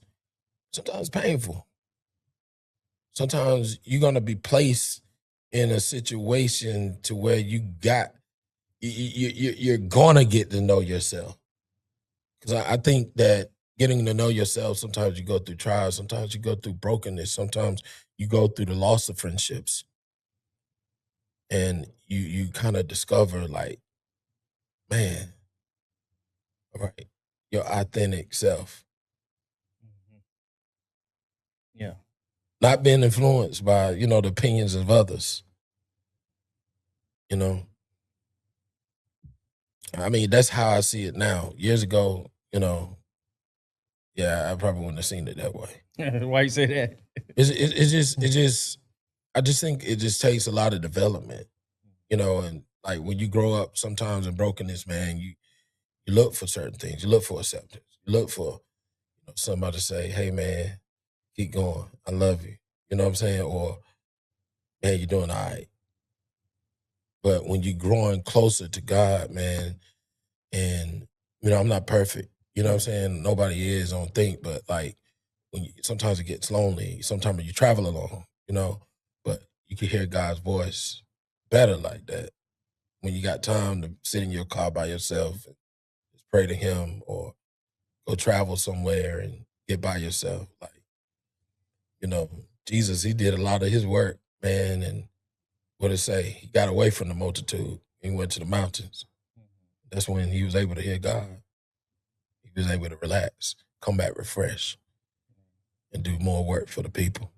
sometimes painful. Sometimes you're going to be placed in a situation to where you're going to get to know yourself. Because I think that getting to know yourself, sometimes you go through trials, sometimes you go through brokenness, sometimes you go through the loss of friendships. And you kind of discover, like, man, all right, your authentic self. Yeah. Not being influenced by, the opinions of others. I mean, that's how I see it now. Years ago, yeah, I probably wouldn't have seen it that way. Why you say that? I just think it just takes a lot of development, and like when you grow up sometimes in brokenness, man, you look for certain things. You look for acceptance. You look for somebody to say, hey, man, keep going. I love you. You know what I'm saying? Or, man, you're doing all right. But when you're growing closer to God, man, and, I'm not perfect. You know what I'm saying? Nobody is, I don't think. But, like, sometimes it gets lonely. Sometimes you travel alone, but you can hear God's voice better like that when you got time to sit in your car by yourself and just pray to him or go travel somewhere and get by yourself. Like, Jesus, he did a lot of his work, man. And what it say? He got away from the multitude. He went to the mountains. That's when he was able to hear God. He was able to relax, come back refreshed, and do more work for the people.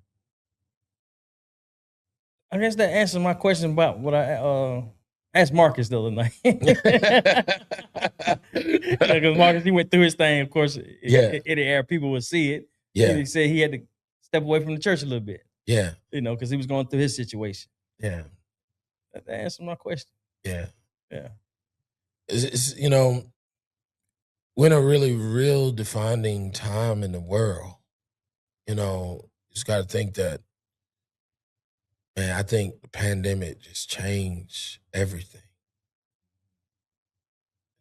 I guess that answers my question about what I Ask Marcus the other night. Because Marcus, he went through his thing. Of course, Yeah. in the air, people would see it. Yeah. He said he had to step away from the church a little bit. Yeah. Because he was going through his situation. Yeah. That answered my question. Yeah. Yeah. It's we're in a really real defining time in the world. You just got to think that, man, I think the pandemic just changed everything.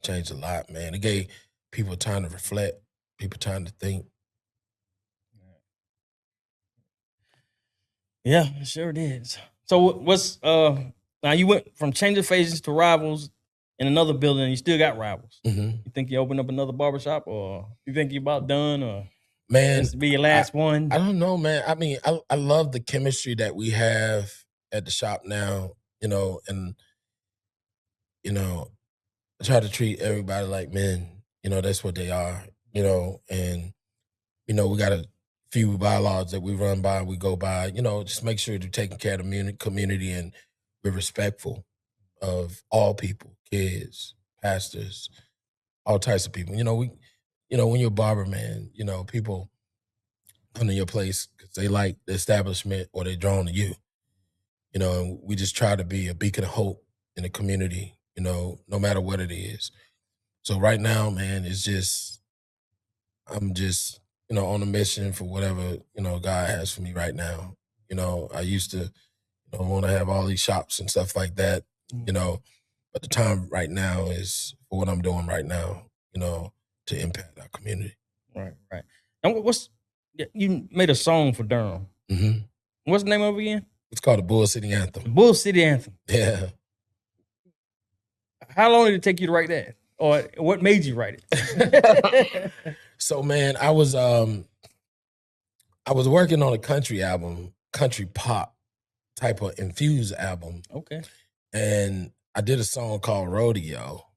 Changed a lot, man. It gave people time to reflect, people time to think. Yeah, it sure did. So what's now you went from Changing Phases to Rivals in another building and you still got Rivals. Mm-hmm. You think you open up another barbershop, or you think you about done, or man, this will be your last one? I don't know, man. I mean, I love the chemistry that we have at the shop now, and I try to treat everybody like men. That's what they are, and we got a few bylaws that we run by, we go by, just make sure to taking care of the community, and we're respectful of all people, kids, pastors, all types of people. When you're a barber, man, people come to your place because they like the establishment or they're drawn to you. And we just try to be a beacon of hope in the community, no matter what it is. So right now, man, I'm just, on a mission for whatever, God has for me right now. I used to, want to have all these shops and stuff like that, but the time right now is for what I'm doing right now, to impact our community. Right. And you made a song for Durham. Mm-hmm. What's the name of it again? It's called the Bull City Anthem. The Bull City Anthem. Yeah. How long did it take you to write that? Or what made you write it? So, man, I was working on a country album, country pop type of infused album. Okay. And I did a song called Rodeo.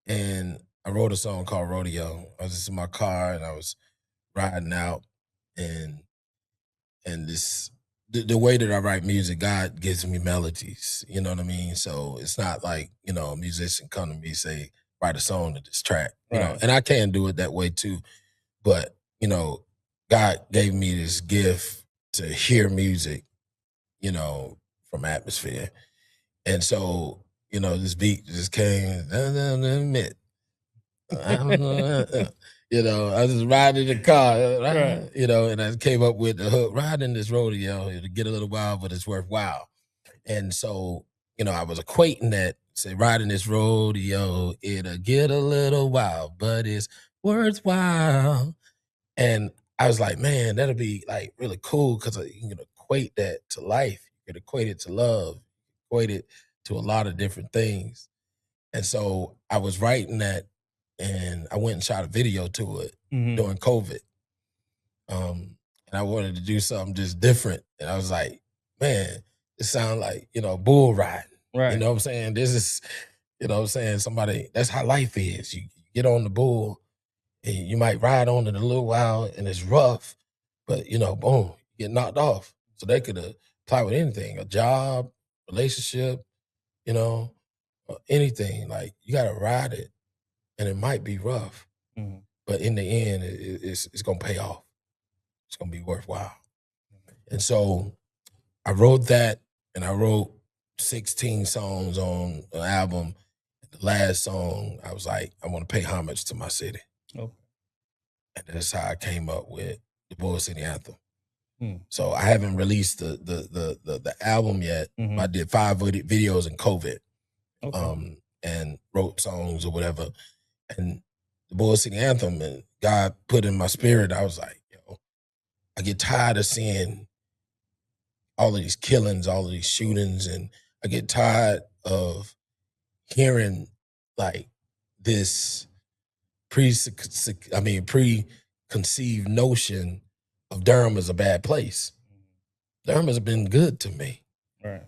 And I wrote a song called Rodeo. I was just in my car and I was riding out, and this the way that I write music, God gives me melodies. You know what I mean? So it's not like, a musician come to me say, write a song to this track. Right. And I can do it that way too. But, God gave me this gift to hear music, from atmosphere. And so, this beat just came, admit. I was riding in the car, Right. and I came up with the hook, riding this rodeo, it'll get a little wild, but it's worthwhile. And so, I was equating that, say, riding this rodeo, it'll get a little wild, but it's worthwhile. And I was like, man, that'll be like really cool because you can equate that to life. You can equate it to love, equate it to a lot of different things. And so I was writing that, and I went and shot a video to it during COVID. And I wanted to do something just different. And I was like, man, it sounds like, bull riding. Right. You know what I'm saying? This is, somebody, that's how life is. You get on the bull, and you might ride on it a little while, and it's rough, but, boom, you get knocked off. So they could apply with anything, a job, relationship, anything. Like, you got to ride it, and it might be rough, but in the end, it's going to pay off. It's going to be worthwhile. And so I wrote that, and I wrote 16 songs on an album. The last song, I was like, I want to pay homage to my city. Okay. And that's how I came up with the Bull City Anthem. So I haven't released the album yet. I did 5 videos in COVID, and wrote songs or whatever. And the Bull City Anthem, and God put in my spirit, I was like, I get tired of seeing all of these killings, all of these shootings, and I get tired of hearing like this preconceived notion of Durham as a bad place. Durham has been good to me. Right.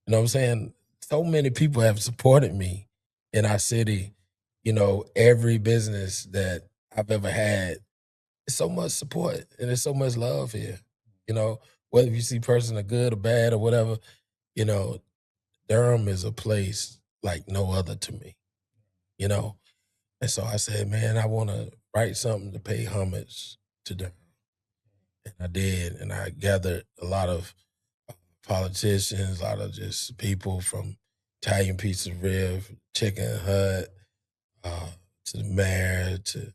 You know what I'm saying? So many people have supported me in our city. Every business that I've ever had, it's so much support and there's so much love here. Whether you see person are good or bad or whatever, Durham is a place like no other to me, you know? And so I said, man, I want to write something to pay homage to them. And I did. And I gathered a lot of politicians, a lot of just people from Italian Pizza Rib, Chicken Hut, to the mayor, to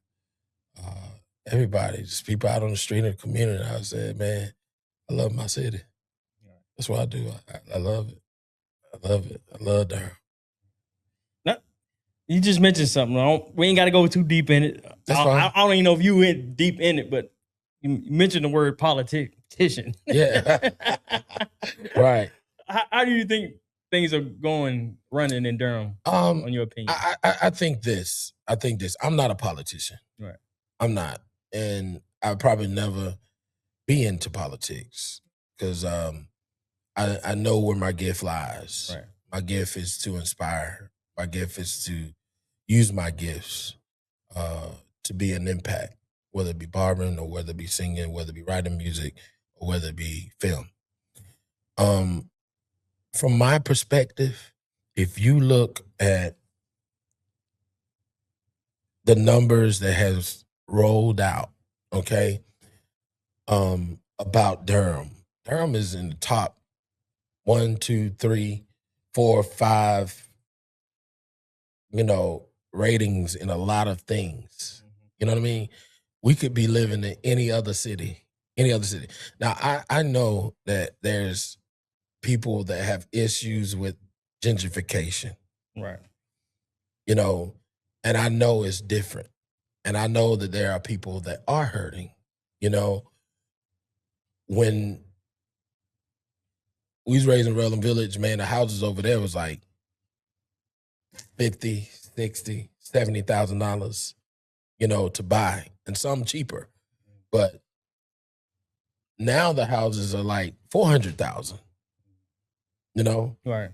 everybody, just people out on the street in the community. I said, man, I love my city. That's what I do. I love it. I love it. I love Durham. You just mentioned something. We ain't got to go too deep in it. That's fine. I don't even know if you went deep in it, but you mentioned the word politician. Yeah. Right. How do you think things are running in Durham, on your opinion? I think this. I'm not a politician. Right. I'm not. And I'll probably never be into politics because I know where my gift lies. Right. My gift is to inspire. My gift is to use my gifts to be an impact, whether it be barbering or whether it be singing, whether it be writing music or whether it be film. From my perspective, if you look at the numbers that has rolled out, okay, about Durham is in the top 1, 2, 3, 4, 5, ratings in a lot of things. You know what I mean? We could be living in any other city. Now, I know that there's people that have issues with gentrification. Right. And I know it's different. And I know that there are people that are hurting. When we was raised in Redland Village, man, the houses over there was like $50,000, $60,000, $70,000, to buy, and some cheaper. But now the houses are like $400,000. Right.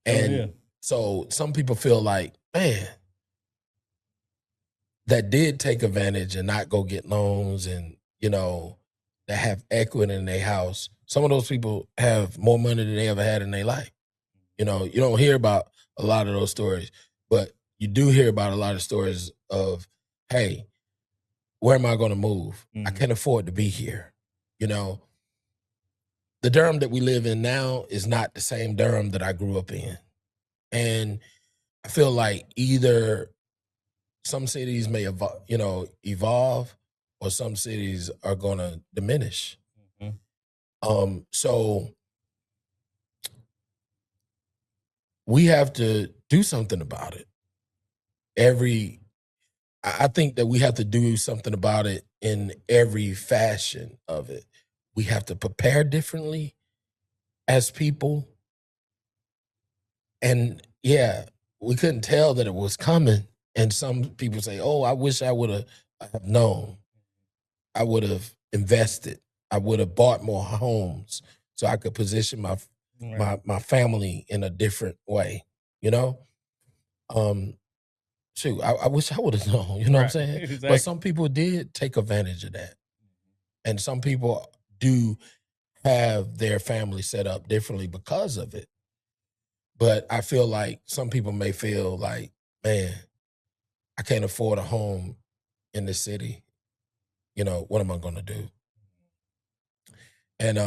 And so some people feel like, man, that did take advantage and not go get loans and, that have equity in their house. Some of those people have more money than they ever had in their life. You don't hear about a lot of those stories, but you do hear about a lot of stories of, hey, where am I going to move? I can't afford to be here. The Durham that we live in now is not the same Durham that I grew up in. And I feel like either some cities may evolve or some cities are going to diminish. So we have to do something about it. I think that we have to do something about it in every fashion of it. We have to prepare differently as people. And yeah, we couldn't tell that it was coming. And some people say, oh, I wish I would have known. I would have invested. I would have bought more homes so I could position my family in a different way, Shoot, I wish I would have known, you know what I'm saying? Exactly. But some people did take advantage of that. And some people do have their family set up differently because of it. But I feel like some people may feel like, man, I can't afford a home in the city. What am I going to do? And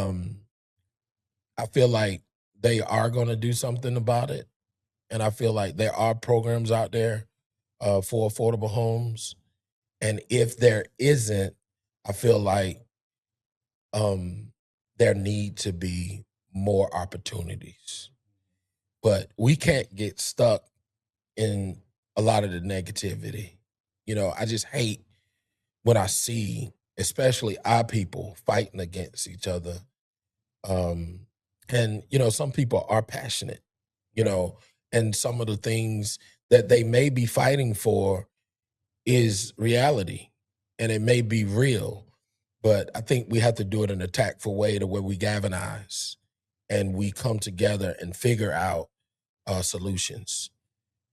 I feel like they are going to do something about it. And I feel like there are programs out there for affordable homes. And if there isn't, I feel like there need to be more opportunities. But we can't get stuck in a lot of the negativity. I just hate when I see, especially our people, fighting against each other. And, some people are passionate, and some of the things that they may be fighting for is reality and it may be real. But I think we have to do it in a tactful way to where we galvanize and we come together and figure out solutions,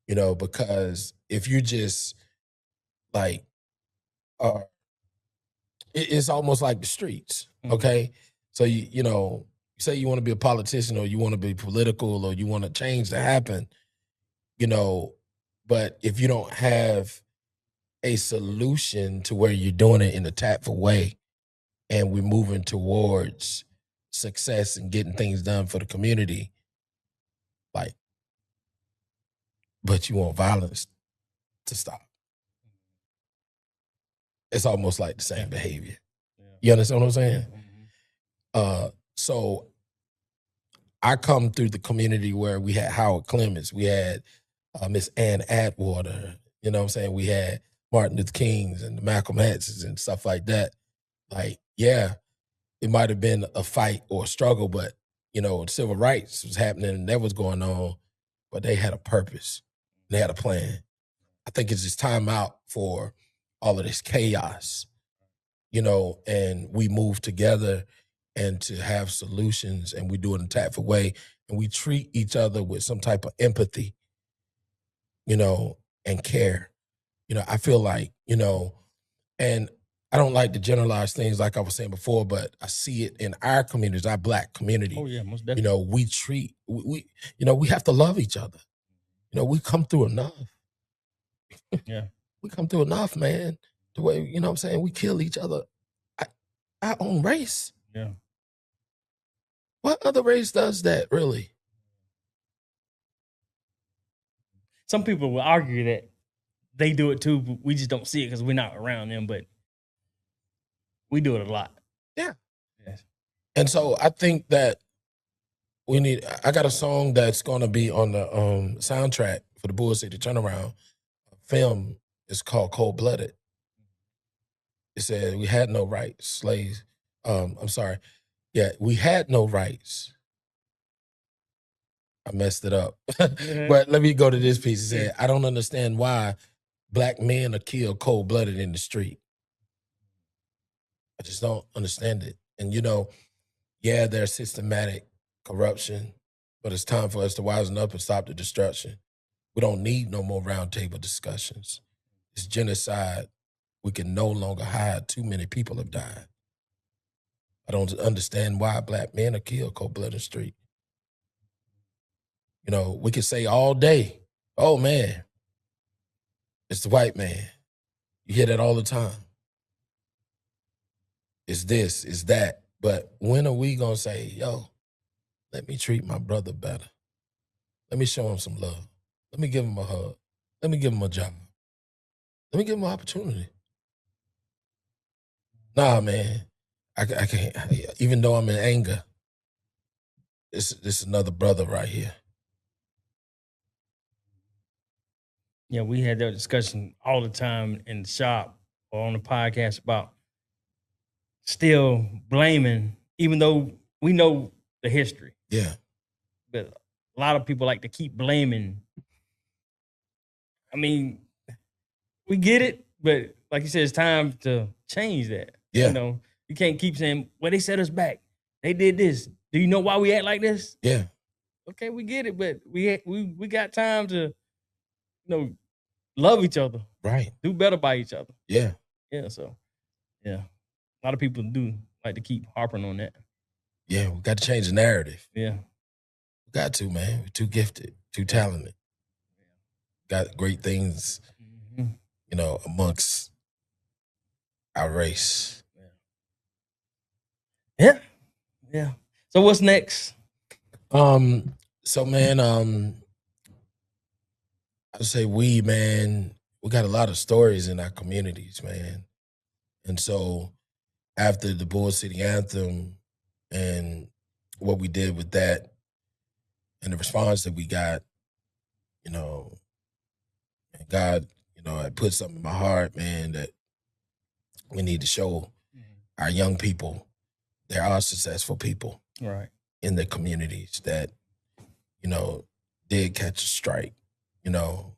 because if you just like, it's almost like the streets, okay? So, say you want to be a politician or you want to be political or you want to change to happen, you know, but if you don't have a solution to where you're doing it in a tactful way and we're moving towards success and getting things done for the community, like, but you want violence to stop. It's almost like the same behavior. You understand what I'm saying? So I come through the community where we had Howard Clements, we had Miss Ann Atwater, you know what I'm saying? We had Martin Luther Kings and the Malcolm X's and stuff like that. Like, yeah, it might have been a fight or a struggle, but, you know, civil rights was happening and that was going on, but they had a purpose. They had a plan. I think it's just time out for all of this chaos, you know, and we move together and to have solutions, and we do it in a tactful way, and we treat each other with some type of empathy, you know, and care. You know, I feel like, you know, and I don't like to generalize things like I was saying before, but I see it in our communities, our Black community. Oh yeah, most You definitely. know, we you know, we have to love each other. You know, we come through enough. Yeah. We come through enough, man. The way, you know what I'm saying, we kill each other. Our own race. Yeah. What other race does that, really? Some people will argue that they do it too, but we just don't see it because we're not around them. But we do it a lot. Yeah. Yes. And so I think that I got a song that's going to be on the soundtrack for the Bull City Turnaround film. It's called Cold Blooded. It said, we had no rights, slaves. I'm sorry. Yeah, we had no rights. I messed it up. But let me go to this piece. It said, I don't understand why Black men are killed cold-blooded in the street. I just don't understand it. And, you know, yeah, there's systematic corruption, but it's time for us to wisen up and stop the destruction. We don't need no more roundtable discussions. It's genocide. We can no longer hide. Too many people have died. I don't understand why Black men are killed cold-blooded in the street. You know, we could say all day, oh man, it's the white man. You hear that all the time. It's this, it's that. But when are we going to say, yo, let me treat my brother better. Let me show him some love. Let me give him a hug. Let me give him a job. Let me give him an opportunity. Nah, man, I can't. Even though I'm in anger, this is another brother right here. Yeah, we had that discussion all the time in the shop or on the podcast about still blaming, even though we know the history. Yeah. But a lot of people like to keep blaming. I mean, we get it, but like you said, it's time to change that. Yeah. You know, you can't keep saying, well, they set us back. They did this. Do you know why we act like this? Yeah. Okay, we get it, but we got time to, you know, love each other. Right. Do better by each other. Yeah. Yeah, so, yeah. A lot of people do like to keep harping on that. Yeah, we got to change the narrative. Yeah. We got to, man. We're too gifted, too talented. Got great things, you know, amongst our race. Yeah. Yeah. So what's next? So man, I'd say we got a lot of stories in our communities, man. And so after the Bull City Anthem and what we did with that and the response that we got, you know, and God, you know, had put something in my heart, man, that we need to show our young people there are successful people in the communities that, you know, did catch a strike, you know,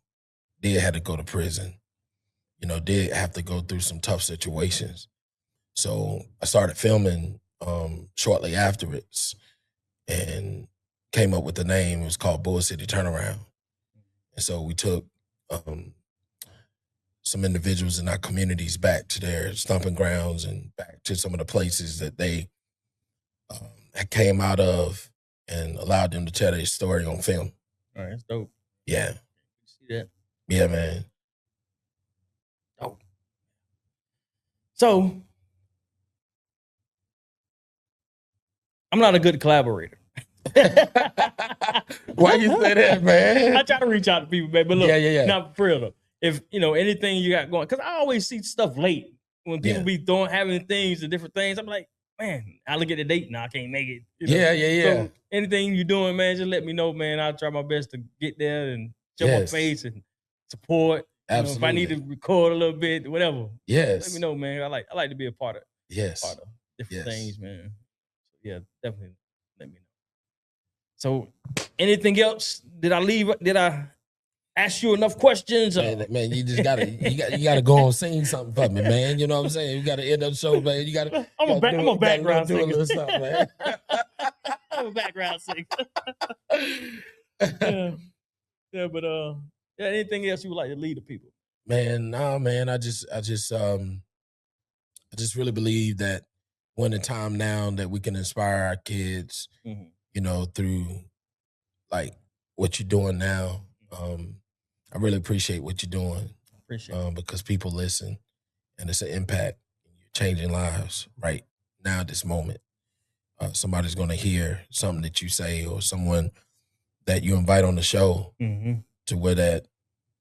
did have to go to prison, you know, did have to go through some tough situations. So I started filming shortly afterwards and came up with the name. It was called Bull City Turnaround. And so we took some individuals in our communities back to their stomping grounds and back to some of the places that they came out of and allowed them to tell their story on film. All right, that's dope. Yeah. Yeah. Yeah, man. Oh. So I'm not a good collaborator. Why you say that, man? I try to reach out to people, man. But look, Yeah. not for real though. If anything you got going, because I always see stuff late when people be having things and different things. I'm like, man, I look at the date now, I can't make it. Yeah. So anything you're doing, man, just let me know, man. I'll try my best to get there and show my face and support. Absolutely. If I need to record a little bit, whatever. Yes. Let me know, man. I like to be a part of yes. different things, man. Yeah, definitely let me know. So anything else? Did I ask you enough questions? Man, you just gotta go on sing something for me, man. You know what I'm saying? You gotta end up the show, man. You gotta. I'm a background singer. Do a little something, man. I'm a background singer. yeah, but anything else you would like to lead the people? Man, nah, man. I just really believe that when the time now that we can inspire our kids, through like what you're doing now. I really appreciate what you're doing. Because people listen, and it's an impact. You're changing lives right now at this moment. Somebody's going to hear something that you say, or someone that you invite on the show, to where that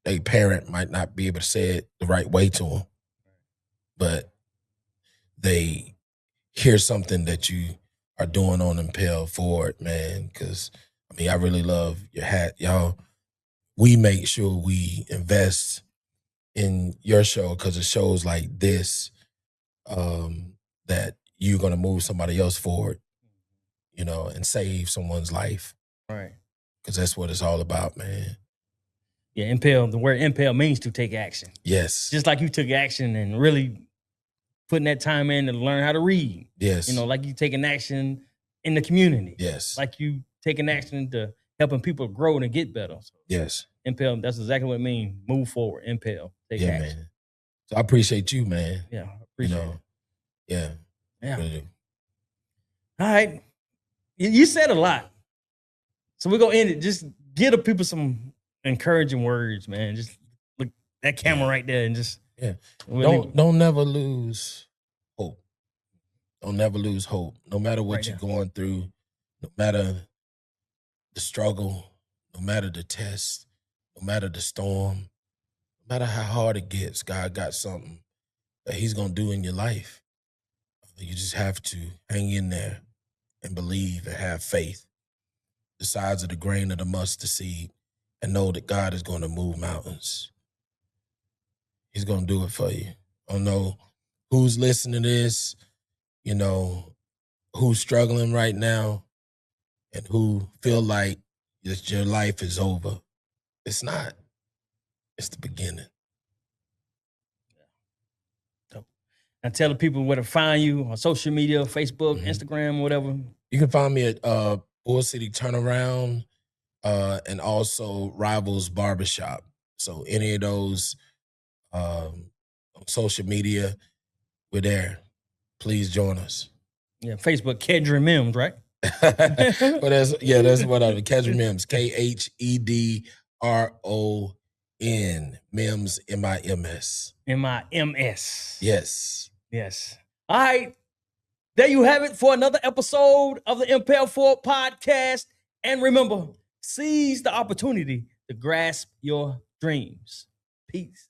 a parent might not be able to say it the right way to them, but they hear something that you are doing on Impel Forward, man. Because I really love your hat, y'all. We make sure we invest in your show because of shows like this, that you're going to move somebody else forward, and save someone's life. Right. Because that's what it's all about, man. Yeah, Impel, the word Impel means to take action. Yes. Just like you took action and really putting that time in to learn how to read. Yes. Like you taking action in the community. Yes. Like you taking action to helping people grow and get better. So yes. Impel, that's exactly what it means. Move forward. Impel. Take action. Man. So I appreciate you, man. Yeah, appreciate it. Yeah. Yeah. Really do. All right. You said a lot. So we're going to end it. Just give the people some encouraging words, man. Just look that camera right there and just don't never lose hope. Don't never lose hope. No matter what you're going through, no matter the struggle, no matter the test, no matter the storm, no matter how hard it gets, God got something that he's going to do in your life. You just have to hang in there and believe and have faith, the size of the grain of the mustard seed, and know that God is going to move mountains. He's going to do it for you. I don't know who's listening to this, who's struggling right now, and who feel like your life is over. It's not. It's the beginning. And tell the people where to find you on social media, Facebook, Instagram, whatever. You can find me at Bull City Turnaround, and also Rivals Barbershop. So any of those on social media, we're there. Please join us. Yeah, Facebook, Khedron Mims, right? But that's what I Khedron Mims, KHEDRON, Mims, MIMS. MIMS. Yes. Yes. All right. There you have it for another episode of the Impel Forward Podcast. And remember, seize the opportunity to grasp your dreams. Peace.